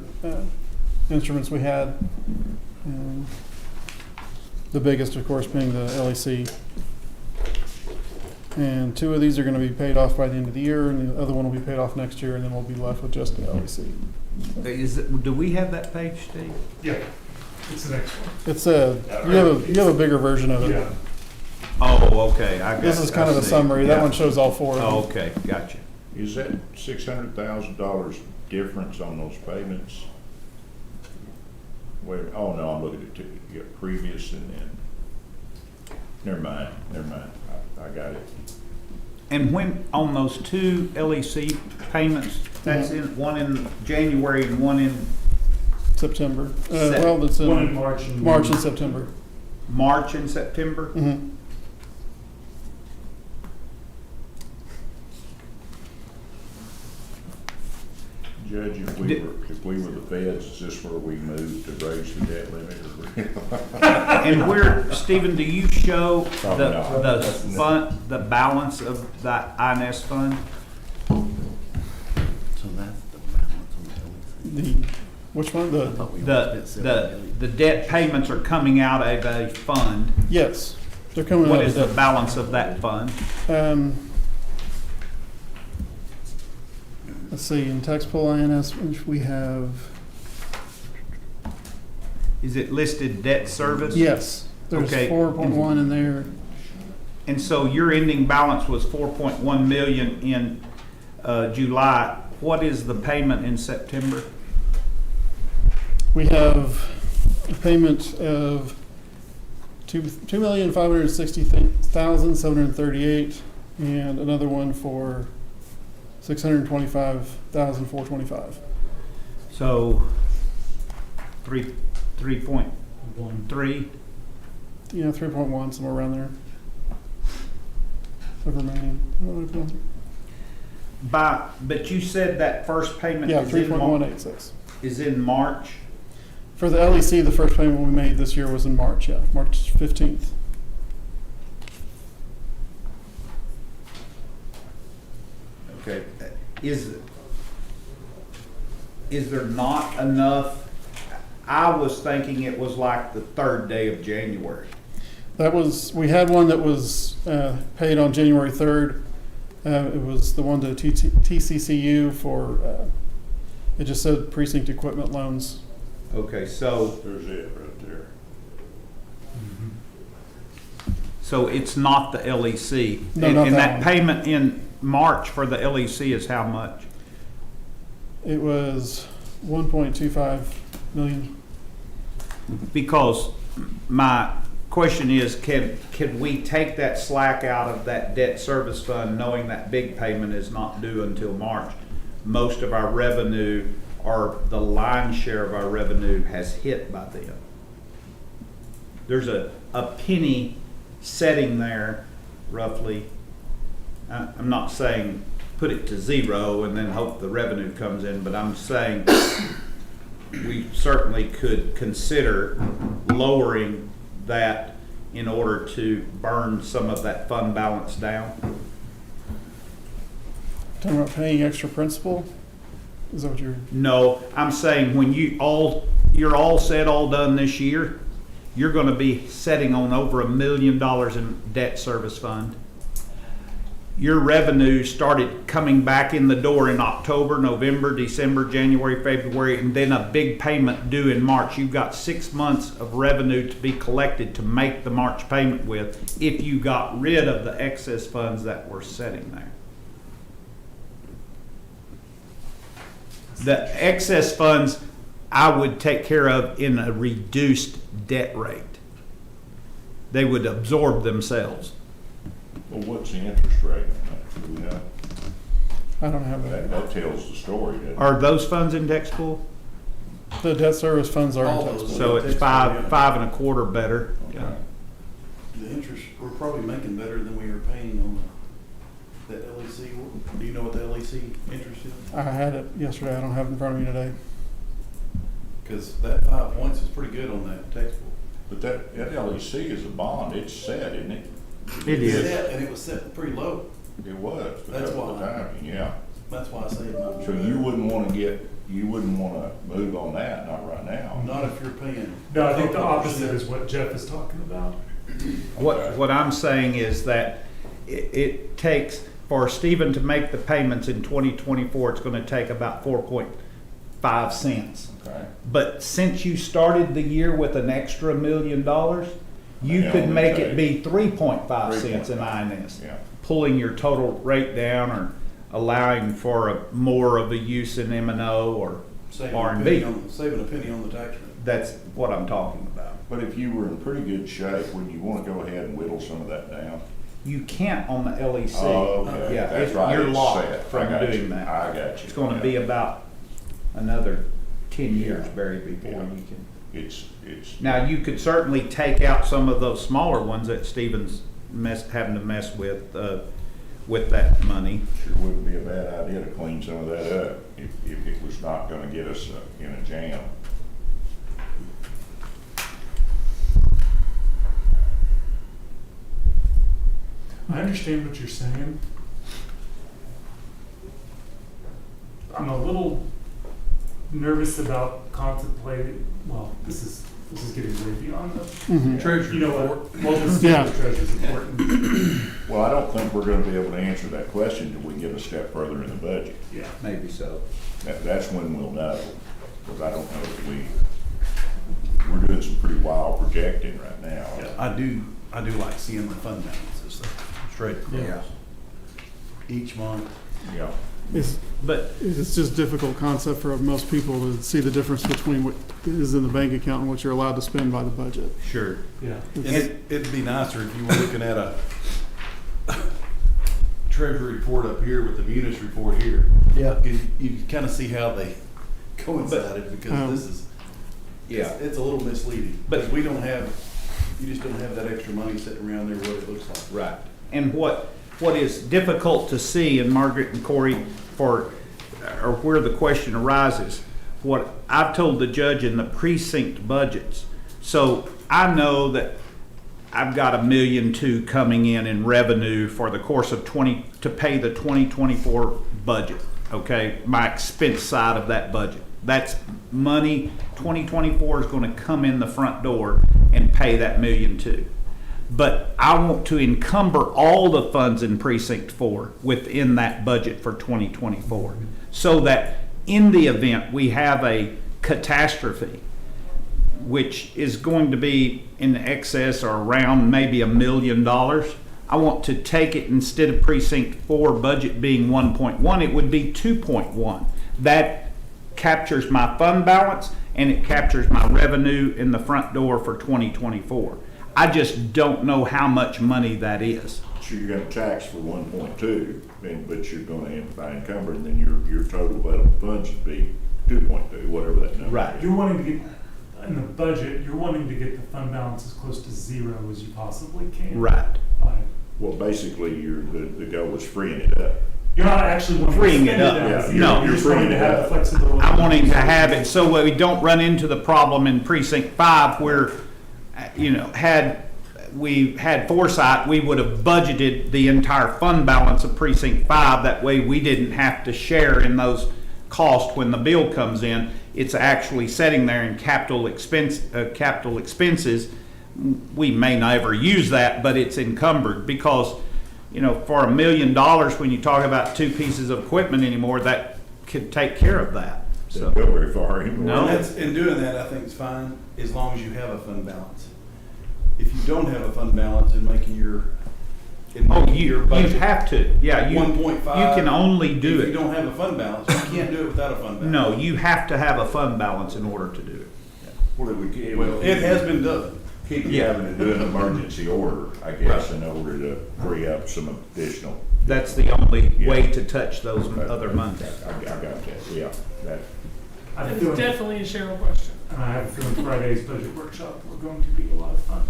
instruments we had. The biggest, of course, being the LEC. And 2 of these are going to be paid off by the end of the year, and the other one will be paid off next year, and then we'll be left with just the LEC. Do we have that page, Steve? Yeah, it's the next one. It's you have a bigger version of it. Yeah. Oh, okay, I got it. This is kind of I a see. summary. That Yeah. one shows all 4 of them. Oh, okay, gotcha. Is that $600,000 difference on those payments? Wait, oh no, I'm looking at two, you got previous and then, never mind, I got it. And when, on those 2 LEC payments, that's in, one in January and one in September. Sep- Well, it's One in in March and. March and September. March and September? Mhm. Judge, if we were the feds, is this where we moved to raise the debt limit? And where, Stephen, do you show Probably not. the fund, the balance of that INS fund? So that's the balance on the The, which one? I thought we The, only spent $7 million. the debt payments are coming out of a fund. Yes, they're coming What out is of the balance of that fund? Let's see, in tax pool INS, we have, Is it listed debt service? yes, there's Okay. 4.1 in there. And so your ending balance was 4.1 million in July. What is the payment in September? We have a payment of $2,560,738 and another one for $625,425. So 3.3. 3.1, somewhere around there. Of remaining. What would it be? But you said that first payment Yeah, is in 3.186. is in March. For the LEC, the first payment we made this year was in March, yeah, March 15th. Okay. Is there not enough? I was thinking it was like the 3rd day of January. That was, we had one that was paid on January 3rd. It was the one to TCCU for, it just said precinct equipment loans. Okay, so There's it right there. it's not the LEC. No, And not and that that one. payment in March for the LEC is how much? It was 1.25 million. Because my question is, can we take that slack out of that debt service fund, knowing that big payment is not due until March? Most of our revenue, or the lion's share of our revenue, has hit by then. There's a penny setting there, roughly. I'm not saying put it to zero and then hope the revenue comes in, but I'm saying we certainly could consider lowering that in order to burn some of that fund balance down. Talking about paying extra principal? Is that what you're? No, I'm saying when you're all said, all done this year, you're gonna be sitting on over $1 million in debt service fund. Your revenue started coming back in the door in October, November, December, January, February, and then a big payment due in March. You've got 6 months of revenue to be collected to make the March payment with, if you got rid of the excess funds that were sitting there. The excess funds I would take care of in a reduced debt rate. They would absorb themselves. Well, what's the interest rate on that? Do we know? I don't have that. That tells the story, doesn't it? Are those funds index pool? The debt service funds are All in those. Texas. So it's five and a quarter better. Okay. The interest, we're probably making better than we were paying on that LEC. Do you know what the LEC interest is? I had it yesterday. I don't have it in front of me today. Because that 5 points is pretty good on that textbook. But that LEC is a bond, it's set, isn't it? It It's is. set, and it was set pretty low. It was, That's because of the why. timing, yeah. That's why I say it's not. So you wouldn't wanna move on that, not right now. Not if you're paying. No, I think the opposite is what Jeff is talking about. What I'm saying is that it takes, for Stephen to make the payments in 2024, it's gonna take about 4.5 cents. Okay. But since you started the year with an extra $1 million, you Yeah, could make okay. it be 3.5 cents in INS, Yeah. pulling your total rate down or allowing for more of a use in M&O or Saving R&B. saving a penny on the tax rate. That's what I'm talking about. But if you were in pretty good shape, wouldn't you wanna go ahead and whittle some of that down? You can't on the LEC. Oh, okay, Yeah, that's it- right, you're it's locked set. from I got doing you. that. I got you. It's gonna Yeah. be about another 10 years, Yeah. Barry, before Yeah. you can. It's, Now, you could certainly take out some of those smaller ones that Stephen's having to mess with that money. sure wouldn't be a bad idea to clean some of that up if it was not gonna get us in a jam. I understand what you're saying. I'm a little nervous about contemplating, well, this is getting way beyond the, Mhm. Treasury you know report. what, we'll just Yeah. the treasurer's important. Well, I don't think we're gonna be able to answer that question till we get a step further in the budget. Yeah. Maybe so. That's when we'll know, because I don't know that we're doing some pretty wild projecting right now. Yeah. I do like seeing the fund balances though, straight across. Yeah. Each month. Yeah. But It's just a difficult concept for most people to see the difference between what is in the bank account and what you're allowed to spend by the budget. sure. Yeah. And it'd be nicer if you were looking at a treasury report up here with the munis report here. Yeah. You kind of see how they coincided because this is, Yeah. it's a little misleading. But- But you just don't have that extra money sitting around there, what it looks like. Right. And what is difficult to see, and Margaret and Corey, or where the question arises, what I've told the judge in the precinct budgets. So I know that I've got $1.2 million coming in revenue for the course of to pay the 2024 budget. Okay, my expense side of that budget. That's money 2024 is going to come in the front door and pay that $1.2 million. But I want to encumber all the funds in Precinct 4 within that budget for 2024, so that in the event we have a catastrophe, which is going to be in excess or around maybe $1 million, I want to take it, instead of Precinct 4 budget being 1.1, it would be 2.1. That captures my fund balance and it captures my revenue in the front door for 2024. I just don't know how much money that is. So you're gonna tax for 1.2, but you're gonna, by encumbered, then your total available funds would be 2.2, whatever that number is. You're wanting to get, in the budget, you're wanting to get the fund balance as close to zero as you possibly can. Right. By- Well, basically, the goal is freeing it up. You're not actually wanting to Freeing spend it up, down yeah. to zero. No. You're just wanting to have the flexibility. I'm wanting to have it so we don't run into the problem in precinct 5 where, had we had foresight, we would have budgeted the entire fund balance of precinct 5. That way we didn't have to share in those costs when the bill comes in. It's actually sitting there in capital expenses. We may never use that, but it's encumbered because, for $1 million, when you talk about 2 pieces of equipment anymore, that could take care of that. Doesn't go very far anymore. No. In doing that, I think it's fine, as long as you have a fund balance. If you don't have a fund balance in making your, You have to, yeah. You 1.5. You can only do If you it. don't have a fund balance, you can't do it without a fund balance. No, you have to have a fund balance in order to do it. Well, we Well, it has been done. keep having to do an emergency order, I guess, in order to free up some additional. That's the only way to touch those other monies. I got that, yeah. That, I have a It's feeling- definitely a Cheryl question. And I have a feeling Friday's budget workshop, we're going to be a lot of fun.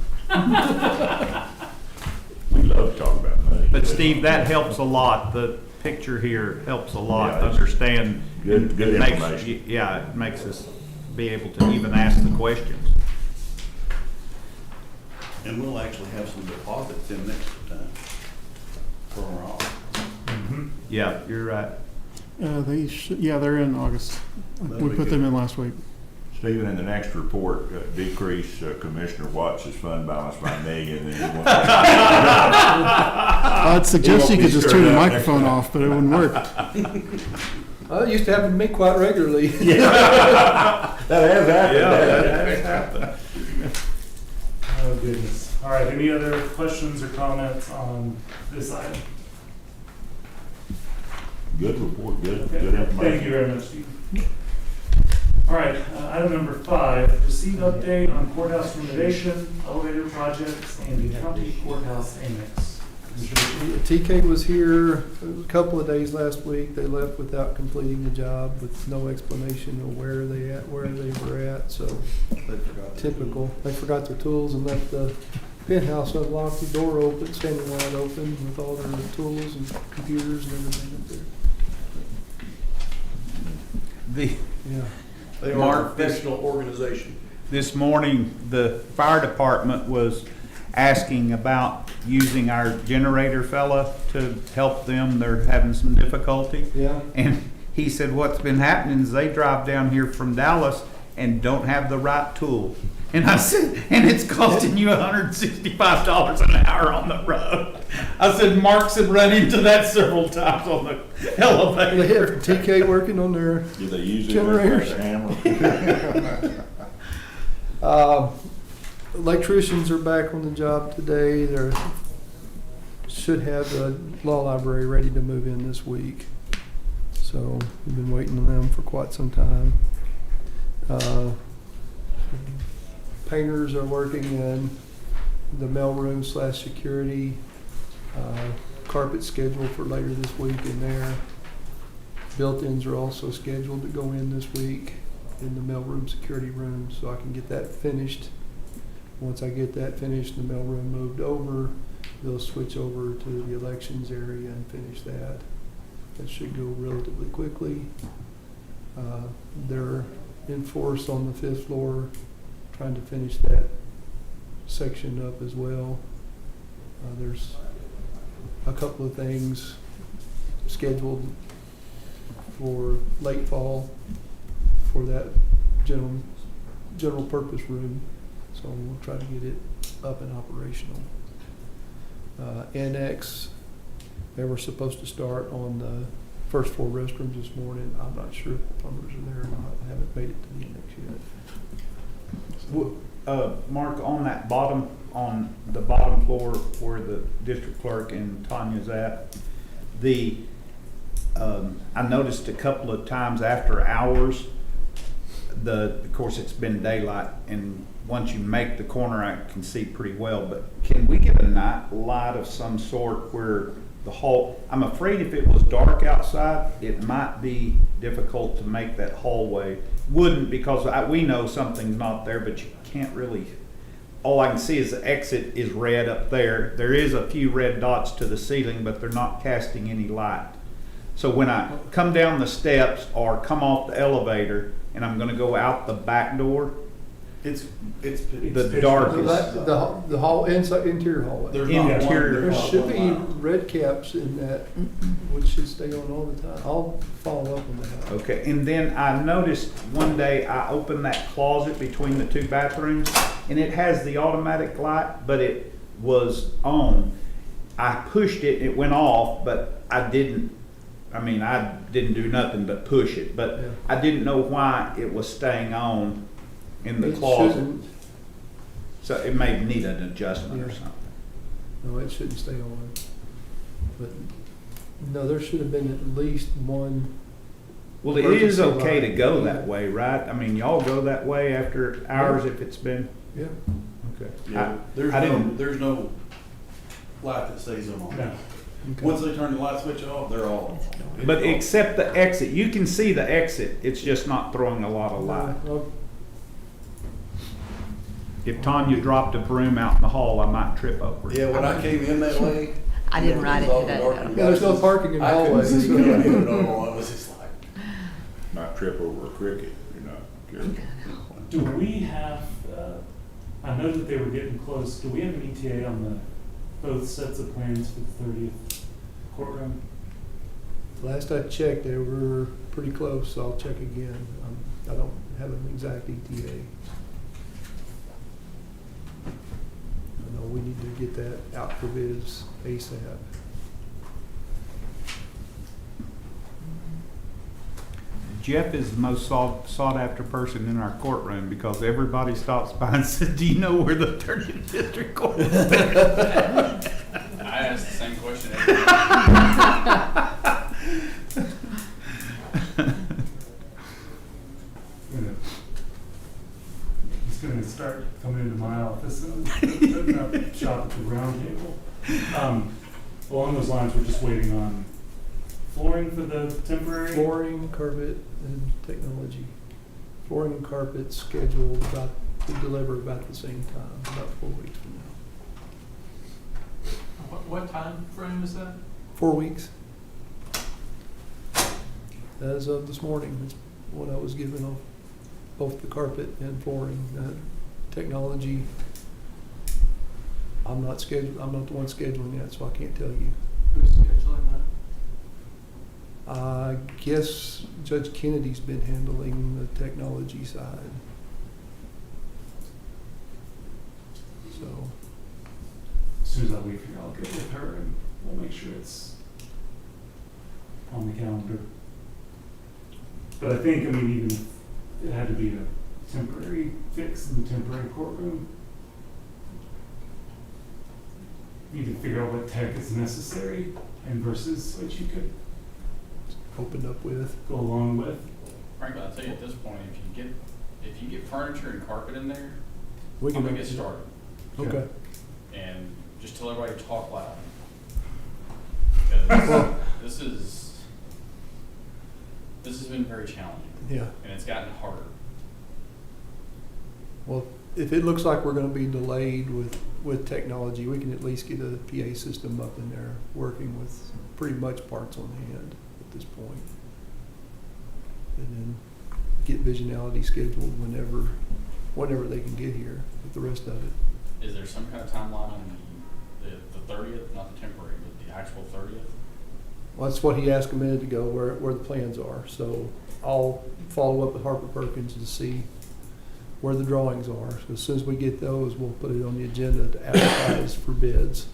we love to talk about money. But Steve, that helps a lot. The picture here helps a lot Yeah, to it's understand. good It makes- information. Yeah, it makes us be able to even ask the questions. And we'll actually have some deposits in next time. For our office. Yeah, you're right. They're in August. That'll We be put them good. in last week. Stephen, in the next report, decrease Commissioner Watts' fund balance by $1 million. And then I'd suggest won't you be could just stirring turn the up next microphone time. off, but it wouldn't work. It used to happen to me quite regularly. that has happened. that has happened. Oh, goodness. All right, any other questions or comments on this item? Good report, good Okay. information. Thank you very much, Steve. All right, item number 5, receive update on courthouse renovation, elevator projects, and the county courthouse annex. TK was here a couple of days last week. They left without completing the job with no explanation of where they were at, so typical. They forgot their tools and left the penthouse unlocked, the door open, standing wide open with all their tools and computers and everything up there. Yeah. They are a Mark, professional organization. This morning, the fire department was asking about using our generator fella to help them. They're having some difficulty. Yeah. And he said what's been happening is they drive down here from Dallas and don't have the right tool. And I said, and it's costing you $165 an hour on the road. I said, Mark's had run into that several times on the They elevator. have TK working on their Do they use it Generators. as a hammer? electricians are back on the job today. They should have the law library ready to move in this week. So we've been waiting on them for quite some time. Painters are working in the mailroom / security. Carpet scheduled for later this week in there. Built-ins are also scheduled to go in this week in the mailroom security room, so I can get that finished. Once I get that finished, the mailroom moved over, they'll switch over to the elections area and finish that. That should go relatively quickly. They're in force on the 5th floor, trying to finish that section up as well. There's a couple of things scheduled for late fall for that general purpose room, so we'll try to get it up and operational. Annex, they were supposed to start on the first 4 restrooms this morning. I'm not sure if the plumbers are there or not. I haven't made it to the annex yet. Mark, on the bottom floor where the district clerk and Tanya's at, I noticed a couple of times after hours, of course, it's been daylight, and once you make the corner, I can see pretty well, but can we get a night light of some sort where the I'm afraid if it was dark outside, it might be difficult to make that hallway. Wouldn't, because we know something's not there, but you can't really, all I can see is the exit is red up there. There is a few red dots to the ceiling, but they're not casting any light. So when I come down the steps or come off the elevator and I'm gonna go out the back door, It's the darkest. The hall, inside, interior hallway. There's not one- Interior. There there's not should one be light. red caps in that, which should stay on all the time. I'll follow up on that. Okay, and then I noticed one day I opened that closet between the two bathrooms, and it has the automatic light, but it was on. I pushed it, it went off, but I didn't do nothing but push it, but Yeah. I didn't know why it was staying on in the It closet. shouldn't. So it may need an adjustment or Yeah. something. No, it shouldn't stay on. But, no, there should have been at least one. Well, it is Emergency okay to light. go that way, right? I mean, y'all go that way after hours if it's been, Yeah. okay. Yeah, there's no light that stays on. No. Okay. Once they turn the light switch off, they're all. But except the exit, you can see the exit, it's just not throwing a lot of light. Well, If Tanya dropped a broom out in the hall, I might trip over it. Yeah, when I came in that way. I didn't ride it all today, dark though. and Yeah, there's no guys, parking in the I couldn't hallway, see so- coming in at all. I was just like. Might trip over a cricket, you're not careful. Do we have, I know that they were getting close, do we have an ETA on both sets of plans for the 30th courtroom? Last I checked, they were pretty close, so I'll check again. I don't have an exact ETA. I know we need to get that out for bids ASAP. Jeff is the most sought after person in our courtroom because everybody stops by and says, do you know where the 30th District Court is? I asked the same question every day. He's gonna start coming into my office and putting up shop at the round table. Along those lines, we're just waiting on flooring for the temporary. Flooring, carpet, and technology. Flooring and carpet scheduled to deliver about the same time, about 4 weeks from now. What time frame is that? 4 weeks. As of this morning, that's what I was given of both the carpet and flooring. Technology, I'm not the one scheduling that, so I can't tell you. Who's scheduling that? I guess Judge Kennedy's been handling the technology side. So, As soon as I leave here, I'll get with her and we'll make sure it's on the calendar. But I think, even if it had to be a temporary fix in the temporary courtroom, you can figure out what tech is necessary and versus what you could opened up with. go along with. Frankly, I'll tell you at this point, if you get furniture and carpet in there, We I'm can gonna get started. Okay. And just tell everybody to talk loud. Well- Because this has been very challenging, Yeah. and it's gotten harder. Well, if it looks like we're gonna be delayed with technology, we can at least get a PA system up in there working with pretty much parts on hand at this point. And then get Visionality scheduled whenever they can get here with the rest of it. Is there some kind of timeline on the 30th, not the temporary, but the actual 30th? Well, that's what he asked a minute ago, where the plans are. So I'll follow up with Harper Perkins to see where the drawings are. So as soon as we get those, we'll put it on the agenda to advertise for bids.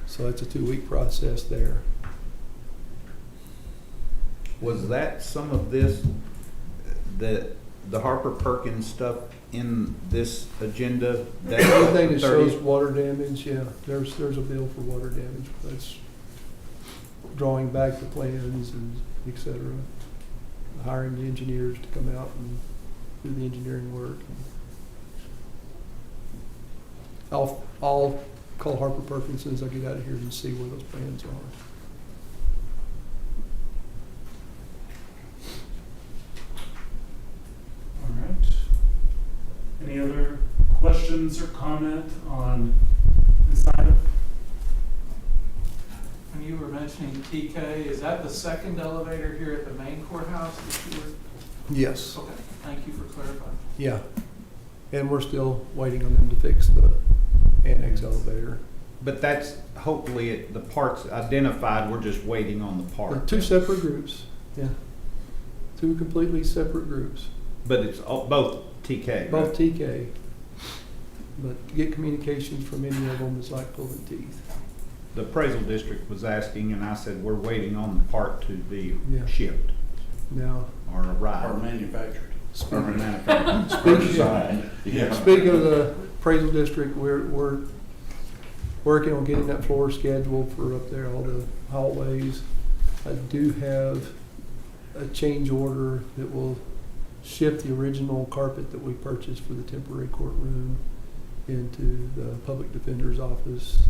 So it's a 2-week process there. Was that some of this, the Harper Perkins stuff in this agenda? That Anything that shows 30th? water damage, yeah, there's a bill for water damage. That's drawing back the plans and et cetera. Hiring the engineers to come out and do the engineering work. I'll call Harper Perkins as soon as I get out of here and see where those plans are. All right. Any other questions or comment on this item? When you were mentioning TK, is that the second elevator here at the main courthouse that you were? Yes. Okay, thank you for clarifying. Yeah. And we're still waiting on them to fix the annex elevator. But that's hopefully the parts identified, we're just waiting on the They're part. two separate groups, yeah. Two completely separate groups, But it's both TK, both right? TK. But to get communications from any of them is like pulling teeth. The appraisal district was asking, and I said, we're waiting on the part to be Yeah. shipped Now, or Or arrived. manufactured. Or manufactured. speaking of the appraisal district, we're working on getting that floor scheduled for up there, all the hallways. I do have a change order that will ship the original carpet that we purchased for the temporary courtroom into the public defender's office.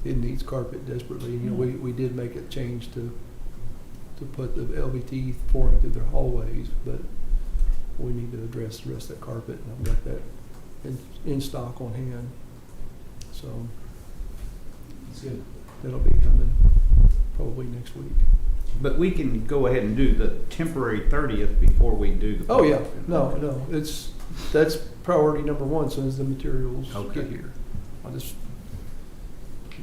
It needs carpet desperately. You know, we did make a change to put the LVT flooring through their hallways, but we need to address the rest of that carpet, and I've got that in stock on hand. So That's good. that'll be coming probably next week. But we can go ahead and do the temporary 30th before we do the. Oh, yeah, no, that's priority number one, as soon as the materials Okay. get here.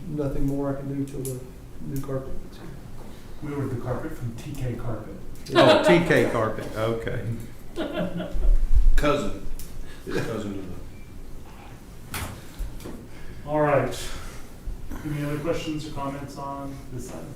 Nothing more I can do till the new carpet gets here. We ordered the carpet from TK Carpet. Oh, TK carpet, okay. Cousin to the. All right. Any other questions or comments on this item?